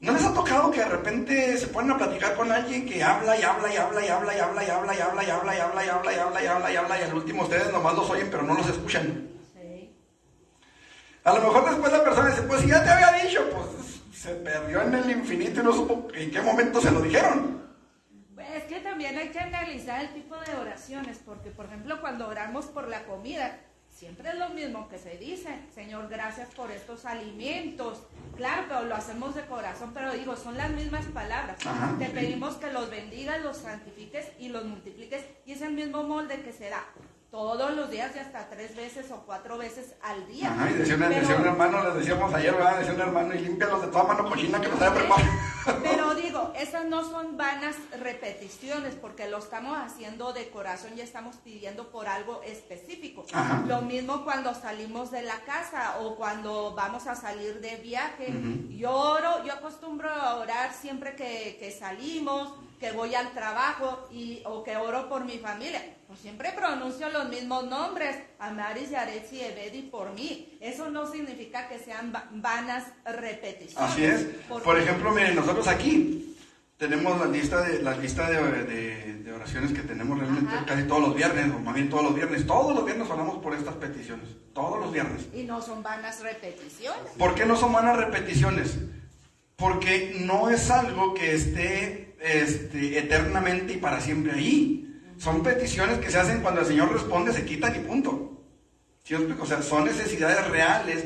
¿No les ha tocado que de repente se ponen a platicar con alguien que habla y habla y habla y habla y habla y habla y habla y habla y habla y habla y habla y habla y habla y al último ustedes nomás los oyen pero no los escuchan? Sí. A lo mejor después la persona dice, pues si ya te había dicho, pues se perdió en el infinito y no supo en qué momento se lo dijeron. Es que también hay que analizar el tipo de oraciones, porque por ejemplo cuando oramos por la comida, siempre es lo mismo que se dice: Señor, gracias por estos alimentos. Claro, pero lo hacemos de corazón, pero digo, son las mismas palabras. Ajá, Te sí. pedimos que los bendigas, los santifiques y los multipliques, y es el mismo molde que se da todos los días y hasta 3 veces o 4 veces al día. Ajá, y decía un Pero- hermano, les decíamos ayer, ¿verdad? Decía un hermano, y límpialos de toda mano cochina que los haya preparado. Pero digo, esas no son vanas repeticiones, porque lo estamos haciendo de corazón y estamos pidiendo por algo específico. Ajá. Lo mismo cuando salimos de la casa o cuando vamos a salir de viaje. Yo acostumbro a orar siempre que salimos, que voy al trabajo o que oro por mi familia. Pues siempre pronuncio los mismos nombres: Amaris, Yaretsi, Ebedi, por mí. Eso no significa que sean vanas repeticiones. Así es. Porque- Por ejemplo, miren, nosotros aquí tenemos la lista de oraciones que tenemos realmente Ajá. casi todos los viernes, o más bien todos los viernes. Todos los viernes oramos por estas peticiones. Todos los viernes. Y no son vanas repeticiones. ¿Por qué no son vanas repeticiones? Porque no es algo que esté eternamente y para siempre ahí. Son peticiones que se hacen cuando el Señor responde, se quitan y punto. ¿Sí os explico? O sea, son necesidades reales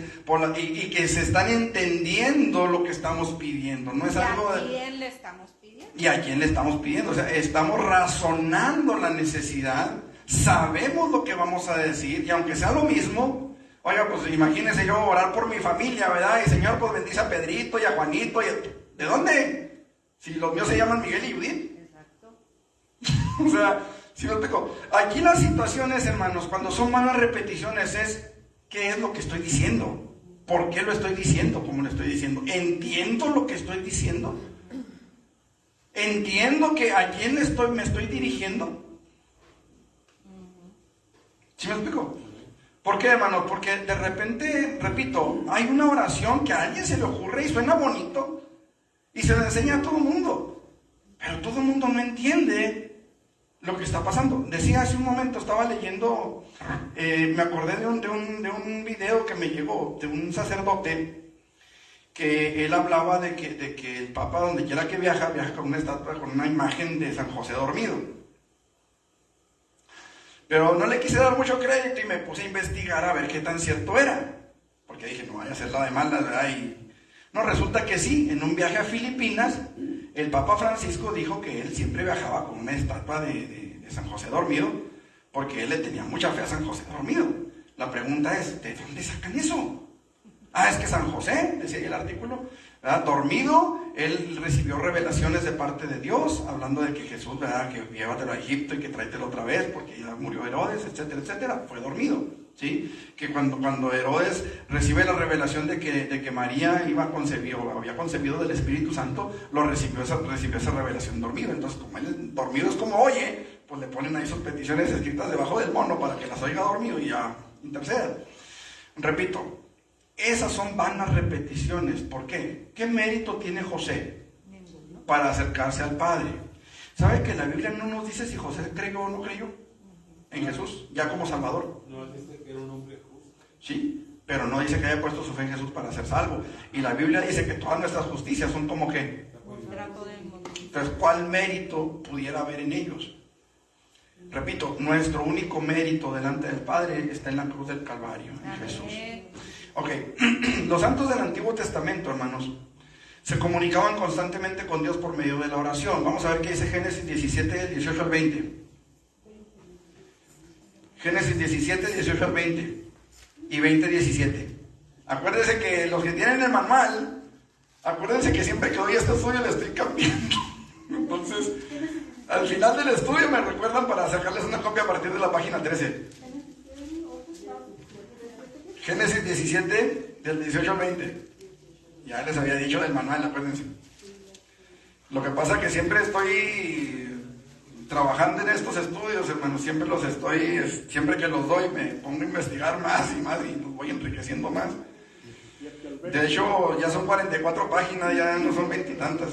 y que se están entendiendo lo que estamos pidiendo. No es ¿Y algo a quién le estamos pidiendo? ¿Y a quién le estamos pidiendo? O sea, estamos razonando la necesidad, sabemos lo que vamos a decir, y aunque sea lo mismo, oiga, pues imagínense yo orar por mi familia, ¿verdad? Y Señor, pues bendice a Pedrito y a Juanito. ¿De dónde? Si los míos se llaman Miguel y Judith. Exacto. O sea, si me explico. Aquí las situaciones, hermanos, cuando son malas repeticiones es, ¿qué es lo que estoy diciendo? ¿Por qué lo estoy diciendo como lo estoy diciendo? ¿Entiendo lo que estoy diciendo? ¿Entiendo que a quién me estoy dirigiendo? ¿Sí me explico? ¿Por qué, hermano? Porque de repente, repito, hay una oración que a alguien se le ocurre y suena bonito y se la enseña a todo el mundo, pero todo el mundo no entiende lo que está pasando. Decía hace un momento, estaba leyendo, me acordé de un video que me llegó de un sacerdote que él hablaba de que el Papa, donde quiera que viaja con una estatua, con una imagen de San José dormido. Pero no le quise dar mucho crédito y me puse a investigar a ver qué tan cierto era, porque dije, no vaya a ser la de malas, ¿verdad? Y no, resulta que sí, en un viaje a Filipinas, el Papa Francisco dijo que él siempre viajaba con una estatua de San José dormido, porque él le tenía mucha fe a San José dormido. La pregunta es, ¿de dónde sacan eso? Ah, es que San José, decía ahí el artículo, ¿verdad? Dormido, él recibió revelaciones de parte de Dios, hablando de que Jesús, ¿verdad? Que llévatelo a Egipto y que tráetelo otra vez, porque ya murió Herodes, etcétera, etcétera. Fue dormido, ¿sí? Que cuando Herodes recibe la revelación de que María había concebido del Espíritu Santo, recibió esa revelación dormido. Entonces, como él dormido es como oye, pues le ponen ahí sus peticiones escritas debajo del mono para que las oiga dormido y ya interceda. Repito, esas son vanas repeticiones. ¿Por qué? ¿Qué mérito tiene José Ninguno. para acercarse al Padre? ¿Sabe que la Biblia no nos dice si José creyó o no creyó en Jesús, ya como Salvador? No dice que era un hombre justo. Sí, pero no dice que haya puesto su fe en Jesús para ser salvo. Y la Biblia dice que todas nuestras justicias son como que. Un trapo del mundo. Entonces, ¿cuál mérito pudiera haber en ellos? Repito, nuestro único mérito delante del Padre está en la cruz del Calvario, en Jesús. Amén. Ok, los santos del Antiguo Testamento, hermanos, se comunicaban constantemente con Dios por medio de la oración. Vamos a ver qué dice Génesis 17, del 18 al 20. Génesis 17, 18 al 20 y 20, 17. Acuérdense que los que tienen el manual, acuérdense que siempre que doy este estudio le estoy cambiando. Entonces, al final del estudio me recuerdan para sacarles una copia a partir de la página 13. Génesis 17, del 18 al 20. Ya les había dicho del manual, acuérdense. Lo que pasa es que siempre estoy trabajando en estos estudios, hermanos. Siempre que los doy me pongo a investigar más y más y los voy enriqueciendo más. De hecho, ya son 44 páginas, ya no son 20 y tantas.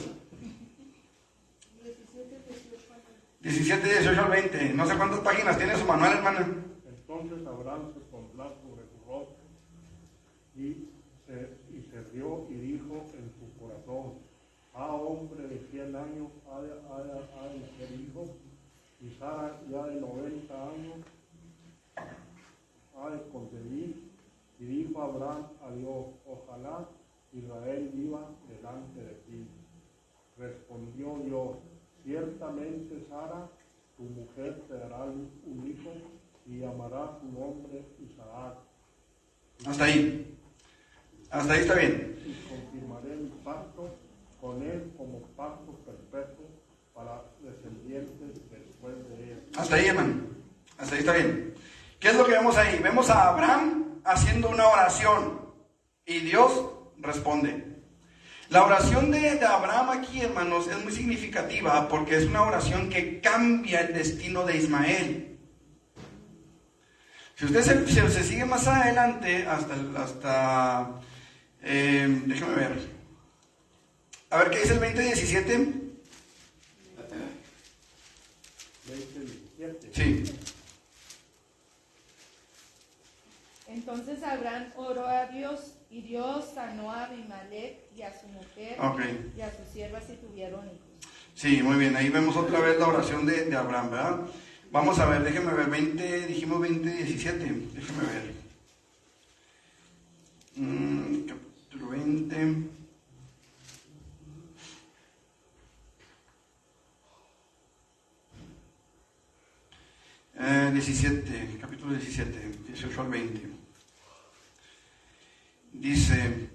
17, 18 al 20. No sé cuántas páginas tiene su manual, hermana. Entonces Abraham se pondrá sobre su rostro y se rió y dijo en su corazón: hombre de 100 años ha de ser hijo, y Sara ya de 90 años ha de concebir. Y dijo Abraham a Dios: ojalá Israel viva delante de ti. Respondió Dios: ciertamente Sara, tu mujer, te dará un hijo y llamará su nombre Isaac. Hasta ahí. Hasta ahí está bien. Y confirmaré mi pacto con él como pacto perpetuo para descendientes después de él. Hasta ahí, hermano. Hasta ahí está bien. ¿Qué es lo que vemos ahí? Vemos a Abraham haciendo una oración y Dios responde. La oración de Abraham aquí, hermanos, es muy significativa porque es una oración que cambia el destino de Ismael. Si usted se sigue más adelante, déjame ver. A ver qué dice el 20:17. 20:17. Sí. Entonces Abraham oró a Dios y Dios sanó a Abimelech y a su mujer y a sus siervas y tuvieron hijos. Sí, muy bien. Ahí vemos otra vez la oración de Abraham, ¿verdad? Vamos a ver, déjeme ver, dijimos 20:17. Déjeme ver. Capítulo 20. Capítulo 17, 18 al 20. Dice: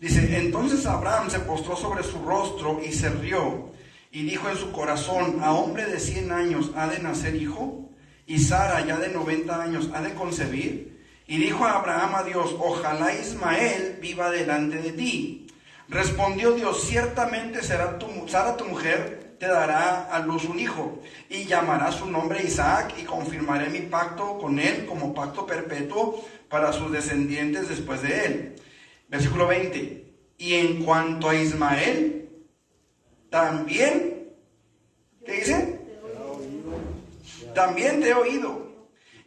entonces Abraham se postró sobre su rostro y se rió, y dijo en su corazón: a hombre de 100 años ha de nacer hijo, y Sara ya de 90 años ha de concebir. Y dijo a Abraham a Dios: ojalá Ismael viva delante de ti. Respondió Dios: ciertamente Sara tu mujer te dará a luz un hijo, y llamará su nombre Isaac, y confirmaré mi pacto con él como pacto perpetuo para sus descendientes después de él. Versículo 20. Y en cuanto a Ismael, también, ¿qué dice? También te he oído.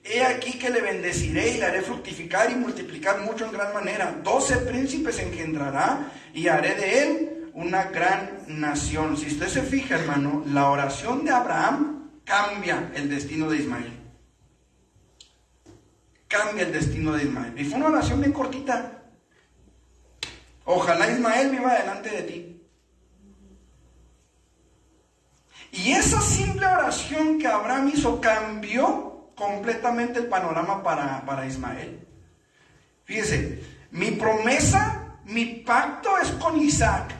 He aquí que le bendeciré y le haré fructificar y multiplicar mucho en gran manera. 12 príncipes engendrará y haré de él una gran nación. Si usted se fija, hermano, la oración de Abraham cambia el destino de Ismael. Cambia el destino de Ismael. Y fue una oración bien cortita. Ojalá Ismael viva delante de ti. Y esa simple oración que Abraham hizo cambió completamente el panorama para Ismael. Fíjese, mi promesa, mi pacto es con Isaac.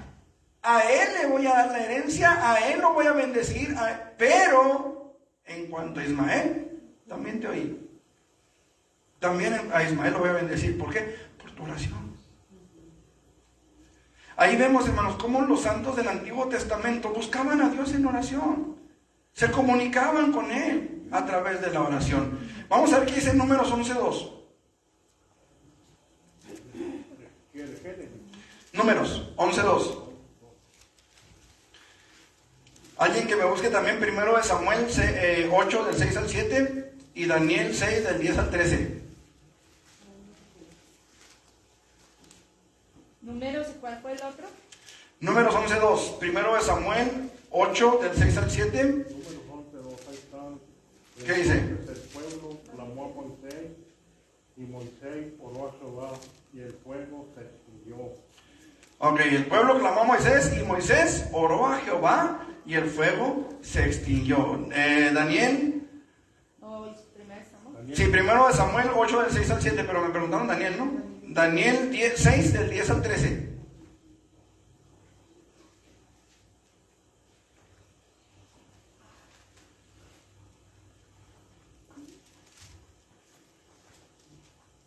A él le voy a dar la herencia, a él lo voy a bendecir, pero en cuanto a Ismael, también te oí. También a Ismael lo voy a bendecir. ¿Por qué? Por tu oración. Ahí vemos, hermanos, cómo los santos del Antiguo Testamento buscaban a Dios en oración. Se comunicaban con Él a través de la oración. Vamos a ver qué dice Números 11:2. Números 11:2. Alguien que me busque también primero de Samuel 8 del 6 al 7 y Daniel 6 del 10 al 13. Números, ¿y cuál fue el otro? Números 11:2. Primero de Samuel 8 del 6 al 7. Números 11:2, ahí están. ¿Qué dice? El pueblo clamó a Moisés, y Moisés oró a Jehová, y el fuego se extinguió. Ok, el pueblo clamó a Moisés, y Moisés oró a Jehová, y el fuego se extinguió. Daniel. Sí, primero de Samuel 8 del 6 al 7, pero me preguntaron Daniel, ¿no? Daniel 6 del 10 al 13.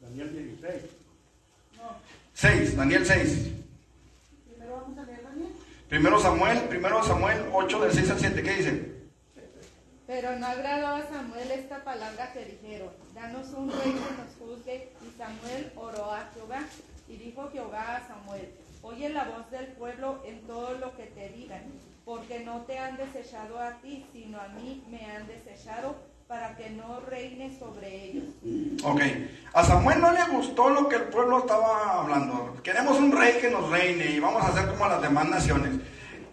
Daniel 16. No. 6, Daniel 6. Primero vamos a leer Daniel. Primero Samuel 8 del 6 al 7, ¿qué dice? Pero no agradó a Samuel esta palabra que dijeron: danos un rey que nos juzgue. Y Samuel oró a Jehová. Y dijo Jehová a Samuel: oye la voz del pueblo en todo lo que te digan, porque no te han desechado a ti, sino a mí me han desechado, para que no reine sobre ellos. Ok, a Samuel no le gustó lo que el pueblo estaba hablando. Queremos un rey que nos reine y vamos a hacer como las demás naciones.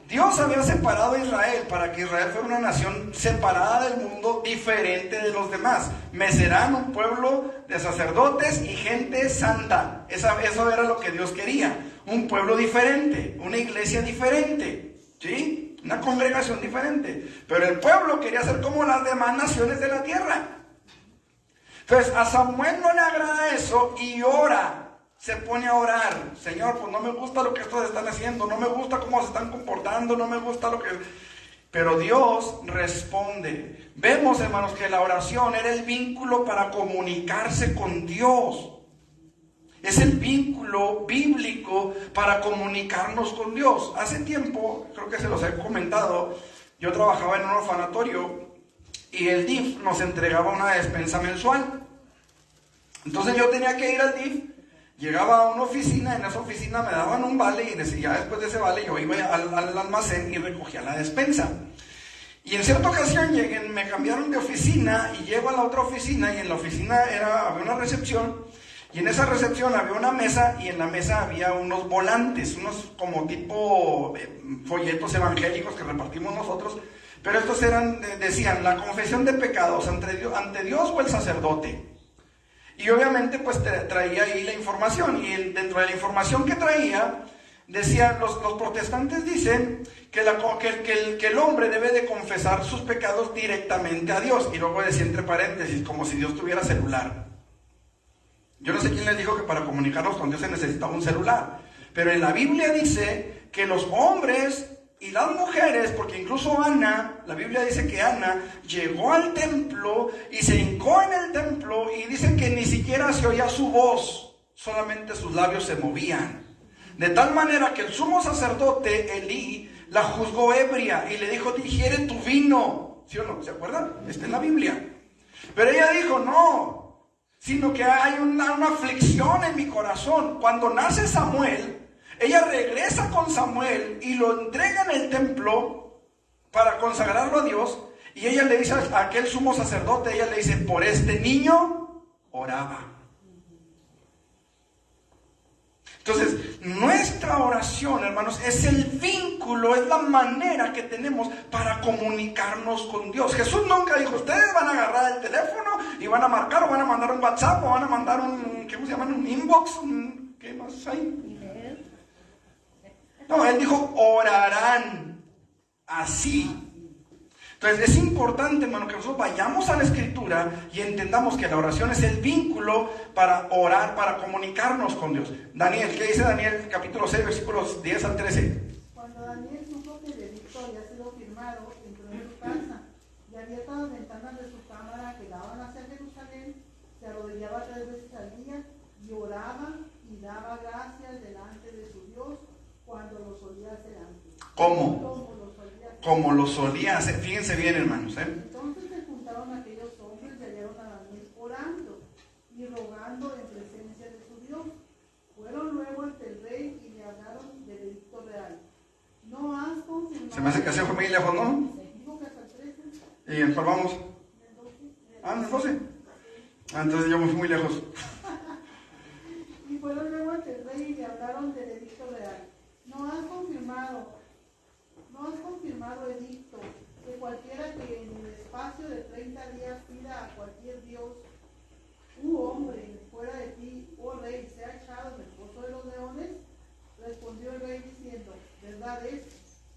Dios había separado a Israel para que Israel fuera una nación separada del mundo, diferente de los demás. Me serán un pueblo de sacerdotes y gente santa. Eso era lo que Dios quería. Un pueblo diferente, una iglesia diferente, ¿sí? Una congregación diferente. Pero el pueblo quería ser como las demás naciones de la tierra. Entonces a Samuel no le agrada eso y ora. Se pone a orar: Señor, pues no me gusta lo que estos están haciendo, no me gusta cómo se están comportando, no me gusta lo que... Pero Dios responde. Vemos, hermanos, que la oración era el vínculo para comunicarse con Dios. Es el vínculo bíblico para comunicarnos con Dios. Hace tiempo, creo que se los he comentado, yo trabajaba en un orfanatorio y el DIF nos entregaba una despensa mensual. Entonces yo tenía que ir al DIF. Llegaba a una oficina, en esa oficina me daban un vale y ya después de ese vale yo iba al almacén y recogía la despensa. Y en cierta ocasión me cambiaron de oficina y llego a la otra oficina y en la oficina había una recepción y en esa recepción había una mesa y en la mesa había unos volantes, unos como tipo folletos evangélicos que repartimos nosotros, pero estos decían la confesión de pecados ante Dios o el sacerdote. Y obviamente pues traía ahí la información y dentro de la información que traía decía, los protestantes dicen que el hombre debe de confesar sus pecados directamente a Dios, y luego decía entre paréntesis como si Dios tuviera celular. Yo no sé quién les dijo que para comunicarnos con Dios se necesitaba un celular, pero en la Biblia dice que los hombres y las mujeres, porque incluso Ana, la Biblia dice que Ana llegó al templo y se hincó en el templo y dice que ni siquiera se oía su voz, solamente sus labios se movían. De tal manera que el sumo sacerdote Elí la juzgó ebria y le dijo: digiere tu vino. ¿Sí o no? ¿Se acuerdan? Está en la Biblia. Pero ella dijo: no, sino que hay una aflicción en mi corazón. Cuando nace Samuel, ella regresa con Samuel y lo entrega en el templo para consagrarlo a Dios. Y ella le dice a aquel sumo sacerdote, ella le dice: por este niño oraba. Entonces, nuestra oración, hermanos, es el vínculo, es la manera que tenemos para comunicarnos con Dios. Jesús nunca dijo: ustedes van a agarrar el teléfono y van a marcar, o van a mandar un WhatsApp, o van a mandar ¿cómo se llama? Un inbox, ¿qué más hay? No, él dijo: orarán así. Entonces es importante, hermano, que nosotros vayamos a la Escritura y entendamos que la oración es el vínculo para orar, para comunicarnos con Dios. Daniel, ¿qué dice Daniel? Capítulo 6, versículos 10 al 13. Cuando Daniel supo que el edicto había sido firmado, entró en su casa y abiertas las ventanas de su cámara que daban hacia Jerusalén, se arrodillaba 3 veces al día y oraba y daba gracias delante de su Dios cuando lo solía hacer antes. ¿Cómo? Como lo solía hacer. Fíjense bien, hermanos. Entonces se juntaron aquellos hombres y hallaron a Daniel orando y rogando en presencia de su Dios. Fueron luego ante el rey y le hablaron del edicto real. No has confirmado. Se me hace que se fue muy lejos, ¿no? Dijo que hasta el 13. ¿Y en cuál vamos? ¿En el 12? Entonces yo me fui muy lejos. Y fueron luego ante el rey y le hablaron del edicto real. No has confirmado edicto que cualquiera que en el espacio de 30 días pida a cualquier dios hombre fuera de ti, oh rey, sea echado en el pozo de los leones. Respondió el rey diciendo: verdad es,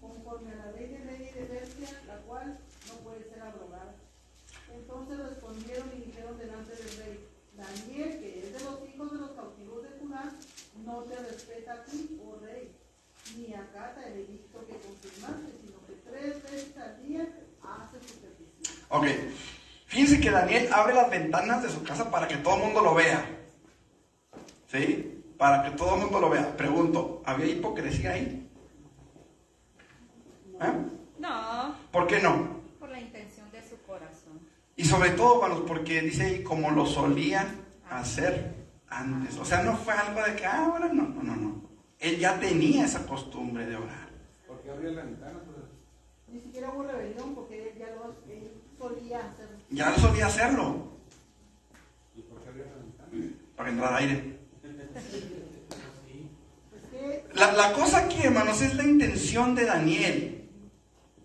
conforme a la ley de Media y de Persia, la cual no puede ser abrogada. Entonces respondieron y dijeron delante del rey: Daniel, que es de los hijos de los cautivos de Judá, no te respeta a ti, oh rey, ni acata el edicto que confirmaste, sino que 3 veces al día hace su petición. Ok, fíjense que Daniel abre las ventanas de su casa para que todo el mundo lo vea. ¿Sí? Para que todo el mundo lo vea. Pregunto, ¿había hipocresía ahí? No. ¿Por qué no? Por la intención de su corazón. sobre todo, hermanos, porque dice ahí, como lo solían hacer antes. O sea, no fue algo de que ahora no. Él ya tenía esa costumbre de orar. ¿Por qué abría la ventana? Ni siquiera hubo rebelión porque él solía hacerlo. Ya lo solía hacerlo. ¿Y por qué abría la ventana? Para que entrara aire. Pues que La cosa aquí, hermanos, es la intención de Daniel.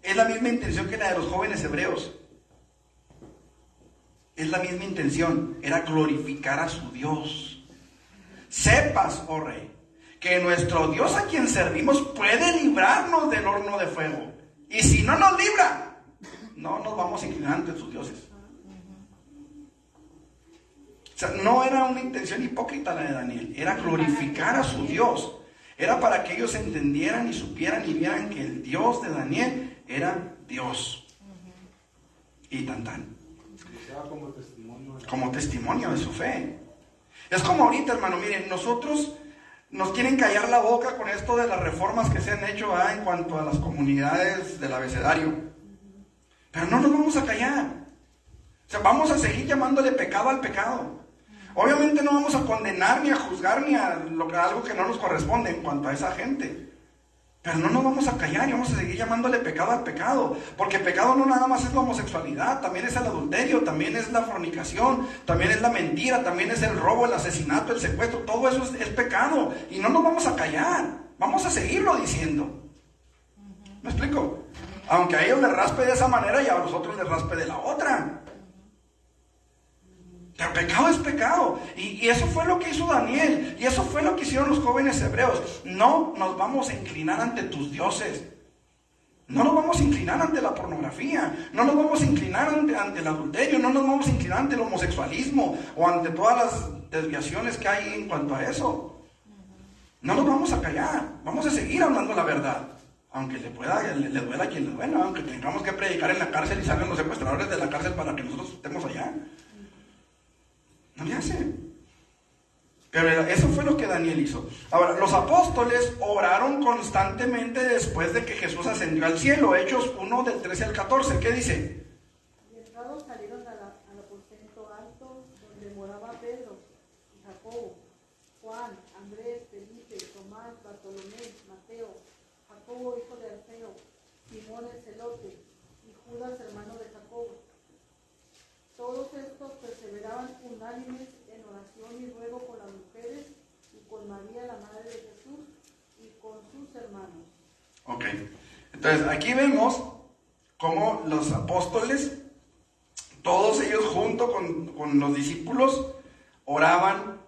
Es la misma intención que la de los jóvenes hebreos. Es la misma intención. Era glorificar a su Dios. Sepas, oh rey, que nuestro Dios a quien servimos puede librarnos del horno de fuego. Y si no nos libra, no nos vamos a inclinar ante sus dioses. O sea, no era una intención hipócrita la de Daniel. Era glorificar a su Dios. Era para que ellos entendieran y supieran y vieran que el Dios de Daniel era Dios. Y tan. Como testimonio de su fe. Es como ahorita, hermano, miren, nosotros nos quieren callar la boca con esto de las reformas que se han hecho en cuanto a las comunidades del abecedario. Pero no nos vamos a callar. O sea, vamos a seguir llamándole pecado al pecado. Obviamente no vamos a condenar ni a juzgar ni a algo que no nos corresponde en cuanto a esa gente. Pero no nos vamos a callar y vamos a seguir llamándole pecado al pecado. Porque pecado no nada más es la homosexualidad, también es el adulterio, también es la fornicación, también es la mentira, también es el robo, el asesinato, el secuestro. Todo eso es pecado. Y no nos vamos a callar, vamos a seguirlo diciendo. ¿Me explico? Aunque a ellos les raspe de esa manera y a los otros les raspe de la otra. Pero pecado es pecado. Y eso fue lo que hizo Daniel. Y eso fue lo que hicieron los jóvenes hebreos. No nos vamos a inclinar ante tus dioses. No nos vamos a inclinar ante la pornografía. No nos vamos a inclinar ante el adulterio. No nos vamos a inclinar ante el homosexualismo o ante todas las desviaciones que hay en cuanto a eso. No nos vamos a callar. Vamos a seguir hablando la verdad. Aunque le duela a quien le duela. Aunque tengamos que predicar en la cárcel y salgan los secuestradores de la cárcel para que nosotros estemos allá. No le hace. Pero eso fue lo que Daniel hizo. Ahora, los apóstoles oraron constantemente después de que Jesús ascendió al cielo. Hechos 1, del 13 al 14. ¿Qué dice? Y entrados salieron al aposento alto donde moraba Pedro y Jacobo, Juan, Andrés, Felipe, Tomás, Bartolomé, Mateo, Jacobo hijo de Alfeo, Simón el celote y Judas hermano de Jacobo. Todos estos perseveraban unánimes en oración y ruego con las mujeres y con María la madre de Jesús y con sus hermanos. Ok, entonces aquí vemos cómo los apóstoles, todos ellos junto con los discípulos, oraban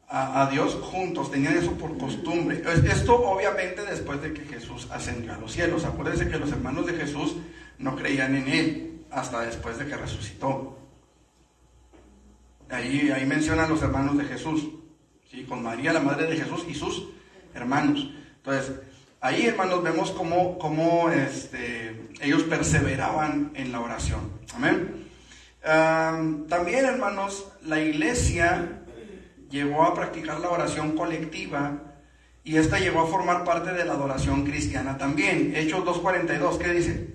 a Dios juntos, tenían eso por costumbre. Esto obviamente después de que Jesús ascendió a los cielos. Acuérdense que los hermanos de Jesús no creían en él hasta después de que resucitó. Ahí mencionan los hermanos de Jesús, ¿sí? Con María, la madre de Jesús, y sus hermanos. Entonces, ahí, hermanos, vemos cómo ellos perseveraban en la oración. Amén. También, hermanos, la iglesia llegó a practicar la oración colectiva y esta llegó a formar parte de la adoración cristiana también. Hechos 2:42, ¿qué dice?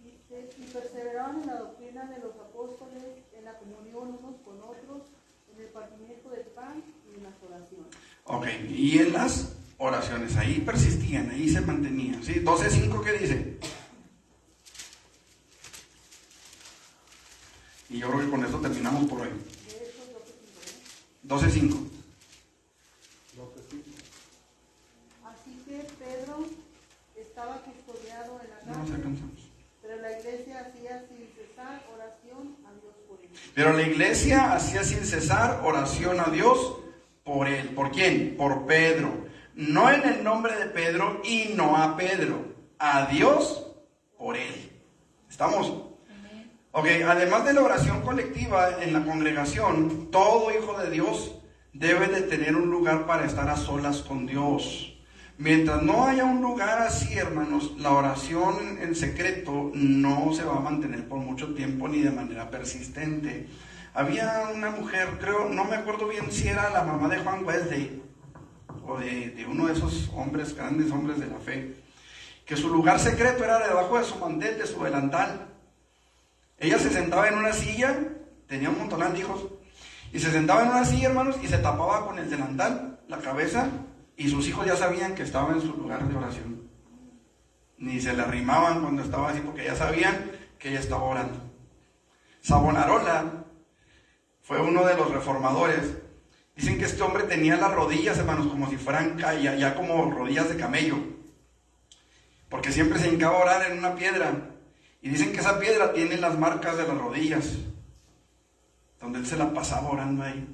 Y perseveraban en la doctrina de los apóstoles, en la comunión unos con otros, en el partimiento del pan y en las oraciones. Ok, y en las oraciones, ahí persistían, ahí se mantenían, ¿sí? 12:5, ¿qué dice? Y yo creo que con esto terminamos por hoy. 12:5. Así que Pedro estaba custodiado en la No nos cárcel, alcanzamos. pero la iglesia hacía sin cesar oración a Dios por él. Pero la iglesia hacía sin cesar oración a Dios por él. ¿Por quién? Por Pedro. No en el nombre de Pedro y no a Pedro. A Dios por él. ¿Estamos? Ok, además de la oración colectiva en la congregación, todo hijo de Dios debe de tener un lugar para estar a solas con Dios. Mientras no haya un lugar así, hermanos, la oración en secreto no se va a mantener por mucho tiempo ni de manera persistente. Había una mujer, creo, no me acuerdo bien si era la mamá de Juan Wesley o de uno de esos hombres, grandes hombres de la fe, que su lugar secreto era debajo de su mantel, de su delantal. Ella se sentaba en una silla, tenía un montonal de hijos, y se sentaba en una silla, hermanos, y se tapaba con el delantal la cabeza, y sus hijos ya sabían que estaba en su lugar de oración. Ni se le arrimaban cuando estaba así, porque ya sabían que ella estaba orando. Savonarola fue uno de los reformadores. Dicen que este hombre tenía las rodillas, hermanos, como si fueran ya como rodillas de camello, porque siempre se hincaba a orar en una piedra, y dicen que esa piedra tiene las marcas de las rodillas, donde él se la pasaba orando ahí.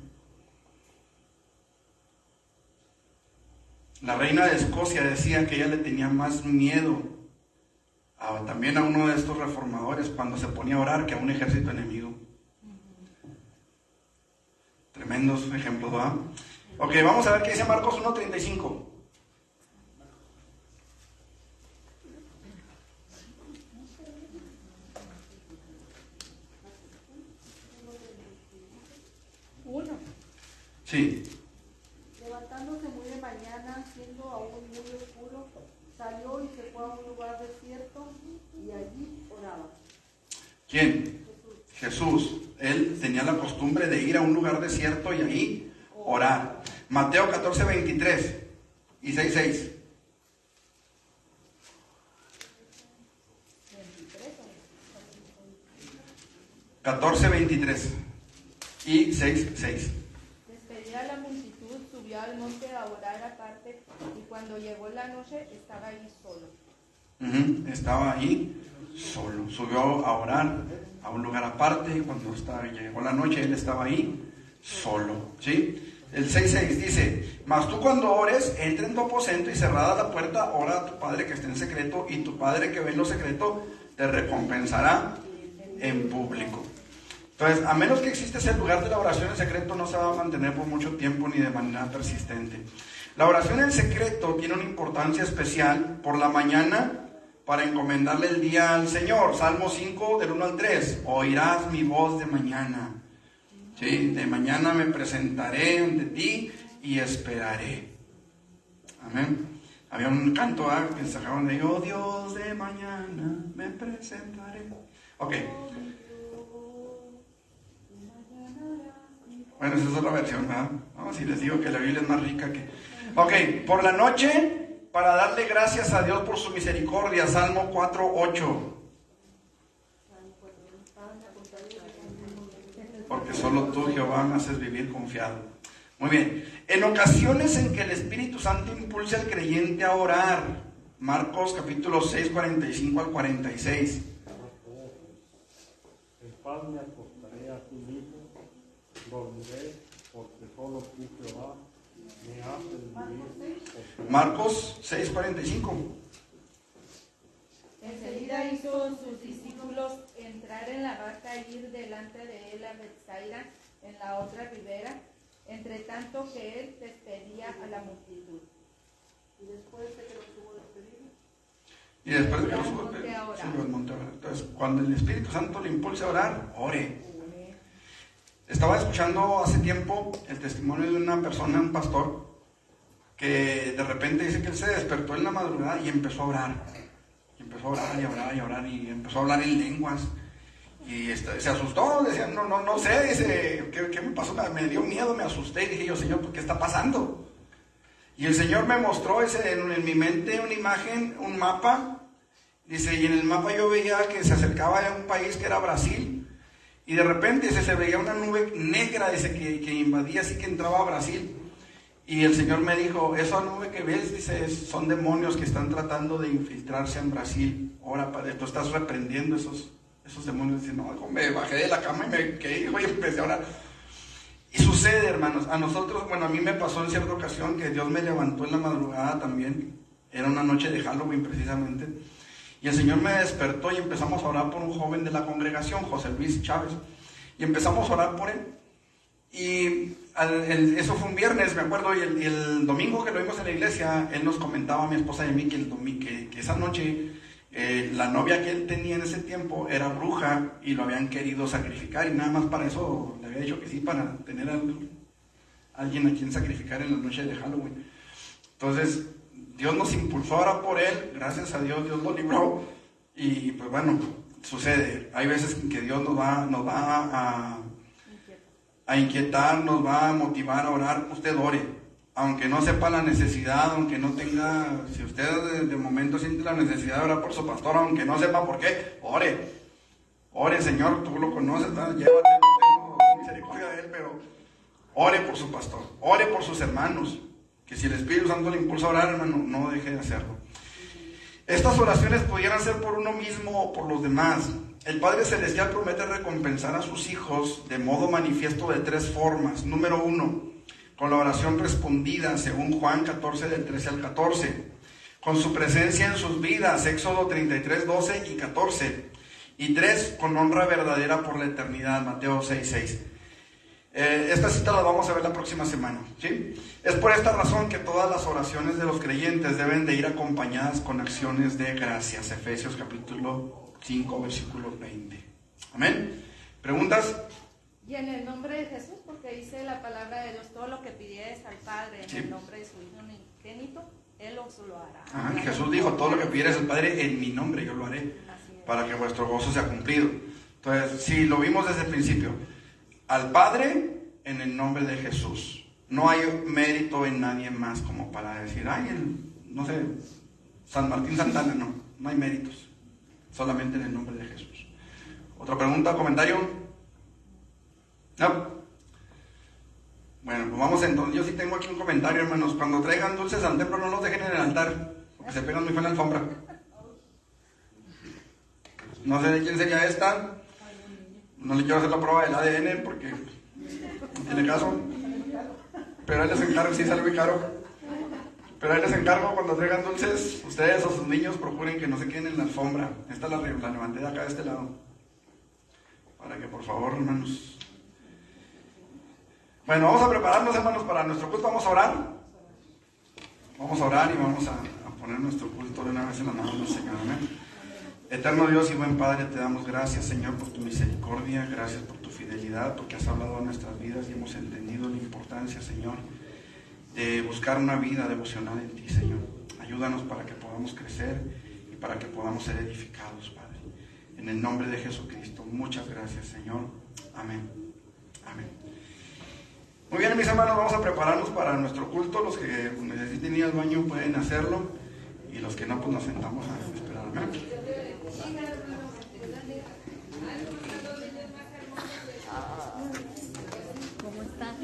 La reina de Escocia decía que ella le tenía más miedo también a uno de estos reformadores cuando se ponía a orar que a un ejército enemigo. Tremendos ejemplos, ¿verdad? Ok, vamos a ver qué dice Marcos 1:35. Sí. Levantándose muy de mañana, siendo aún muy oscuro, salió y se fue a un lugar desierto y allí oraba. ¿Quién? Jesús. Él tenía la costumbre de ir a un lugar desierto y ahí orar. Mateo 14:23 y 6:6. 14:23 y 6:6. Despedida la multitud, subió al monte a orar aparte, y cuando llegó la noche estaba ahí solo. Estaba ahí solo. Subió a orar a un lugar aparte, y cuando llegó la noche él estaba ahí solo. ¿Sí? El 6:6 dice: mas tú cuando ores, entra en tu aposento y cerrada la puerta, ora a tu Padre que está en secreto, y tu Padre que ve en lo secreto te recompensará en público. Entonces, a menos que exista ese lugar de la oración en secreto, no se va a mantener por mucho tiempo ni de manera persistente. La oración en secreto tiene una importancia especial por la mañana para encomendarle el día al Señor. Salmo 5, del 1 al 3. Oirás mi voz de mañana. ¿Sí? De mañana me presentaré ante ti y esperaré. Amén. Había un canto que sacaban de: oh Dios, de mañana me presentaré. Ok. Bueno, esa es otra versión, ¿verdad? No, si les digo que la Biblia es más rica que... Ok, por la noche, para darle gracias a Dios por su misericordia, Salmo 4:8. Porque solo tú, Jehová, me haces vivir confiado. Muy bien. En ocasiones en que el Espíritu Santo impulsa al creyente a orar, Marcos capítulo 6, 45 al 46. En paz me acostaré a ti mismo, dormiré, porque solo tú, Jehová, me haces vivir. Marcos 6, 45. Enseguida hizo sus discípulos entrar en la barca e ir delante de él a Betsaida, en la otra ribera, entre tanto que él despedía a la multitud. Y después de que los hubo despedido, Y después de que los subió al monte a orar. Entonces, cuando el Espíritu Santo le impulse a orar, ore. Estaba escuchando hace tiempo el testimonio de una persona, un pastor, que de repente dice que él se despertó en la madrugada y empezó a orar. Y empezó a orar y a orar y a orar y empezó a hablar en lenguas. Y se asustó, decía, no sé, dice, ¿qué me pasó? Me dio miedo, me asusté y dije yo: Señor, ¿qué está pasando? Y el Señor me mostró en mi mente una imagen, un mapa. Dice, y en el mapa yo veía que se acercaba a un país que era Brasil. Y de repente se veía una nube negra, dice, que invadía, así que entraba a Brasil. Y el Señor me dijo: esa nube que ves, dice, son demonios que están tratando de infiltrarse en Brasil. Ahora, Padre, tú estás reprendiendo esos demonios. Dice, no, me bajé de la cama y me quedé y empecé a orar. Y sucede, hermanos, a nosotros, bueno, a mí me pasó en cierta ocasión que Dios me levantó en la madrugada también. Era una noche de Halloween precisamente. Y el Señor me despertó y empezamos a orar por un joven de la congregación, José Luis Chávez. Y empezamos a orar por él. Y eso fue un viernes, me acuerdo, y el domingo que lo vimos en la iglesia, él nos comentaba a mi esposa y a mí que esa noche la novia que él tenía en ese tiempo era bruja y lo habían querido sacrificar, y nada más para eso le había dicho que sí, para tener a alguien a quien sacrificar en la noche de Halloween. Entonces Dios nos impulsó ahora por él, gracias a Dios, Dios lo libró, y pues bueno, sucede. Hay veces que Dios nos va a inquietar, nos va a motivar a orar. Usted ore, aunque no sepa la necesidad, aunque no tenga, si usted de momento siente la necesidad de orar por su pastor, aunque no sepa por qué, ore, Señor, tú lo conoces, ¿verdad? Llévatelo, tengo misericordia de él, pero ore por su pastor, ore por sus hermanos, que si el Espíritu Santo le impulsa a orar, hermano, no deje de hacerlo. Estas oraciones pudieran ser por uno mismo o por los demás. El Padre Celestial promete recompensar a sus hijos de modo manifiesto de 3 formas. Número 1, con la oración respondida, según Juan 14, del 13 al 14. Con su presencia en sus vidas, Éxodo 33, 12 y 14. Y 3, con honra verdadera por la eternidad, Mateo 6, 6. Esta cita la vamos a ver la próxima semana, ¿sí? Es por esta razón que todas las oraciones de los creyentes deben de ir acompañadas con acciones de gracias. Efesios capítulo 5, versículo 20. Amén. ¿Preguntas? Y en el nombre de Jesús, porque dice la palabra de Dios, todo lo que pidieres al Padre en el nombre de su Hijo unigénito, Él os lo hará. Jesús dijo, todo lo que pidieres al Padre en mi nombre, yo lo haré, para que vuestro gozo sea cumplido. Entonces, si lo vimos desde el principio, al Padre en el nombre de Jesús. No hay mérito en nadie más como para decir, no sé, San Martín Santana, no hay méritos. Solamente en el nombre de Jesús. ¿Otra pregunta o comentario? No. Bueno, pues vamos entonces. Yo sí tengo aquí un comentario, hermanos. Cuando traigan dulces al templo, no los dejen en el altar, porque se pegan muy feo en la alfombra. No sé de quién sería esta. No le quiero hacer la prueba del ADN porque no tiene caso. Pero ahí les encargo, sí sale muy caro. Pero ahí les encargo, cuando traigan dulces, ustedes o sus niños procuren que no se queden en la alfombra. Esta la levanté de acá de este lado. Para que por favor, hermanos. Bueno, vamos a prepararnos, hermanos, para nuestro culto. Vamos a orar. Vamos a orar y vamos a poner nuestro culto de una vez en las manos del Señor. Amén. Eterno Dios y buen Padre, te damos gracias, Señor, por tu misericordia, gracias por tu fidelidad, porque has hablado a nuestras vidas y hemos entendido la importancia, Señor, de buscar una vida devocional en ti, Señor. Ayúdanos para que podamos crecer y para que podamos ser edificados, Padre. En el nombre de Jesucristo, muchas gracias, Señor. Amén. Amén. Muy bien, mis hermanos, vamos a prepararnos para nuestro culto. Los que necesiten ir al baño pueden hacerlo y los que no, pues nos sentamos a esperar. Amén. ¿Cómo están?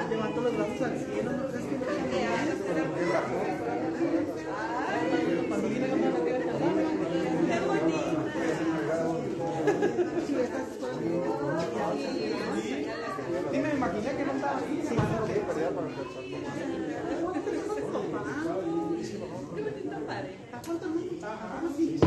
Levanto los brazos al cielo, ¿no crees que cuando viene la mano que dime, me imaginé que no estaba ahí. Sí, ¿a cuánto no? Ajá, sí.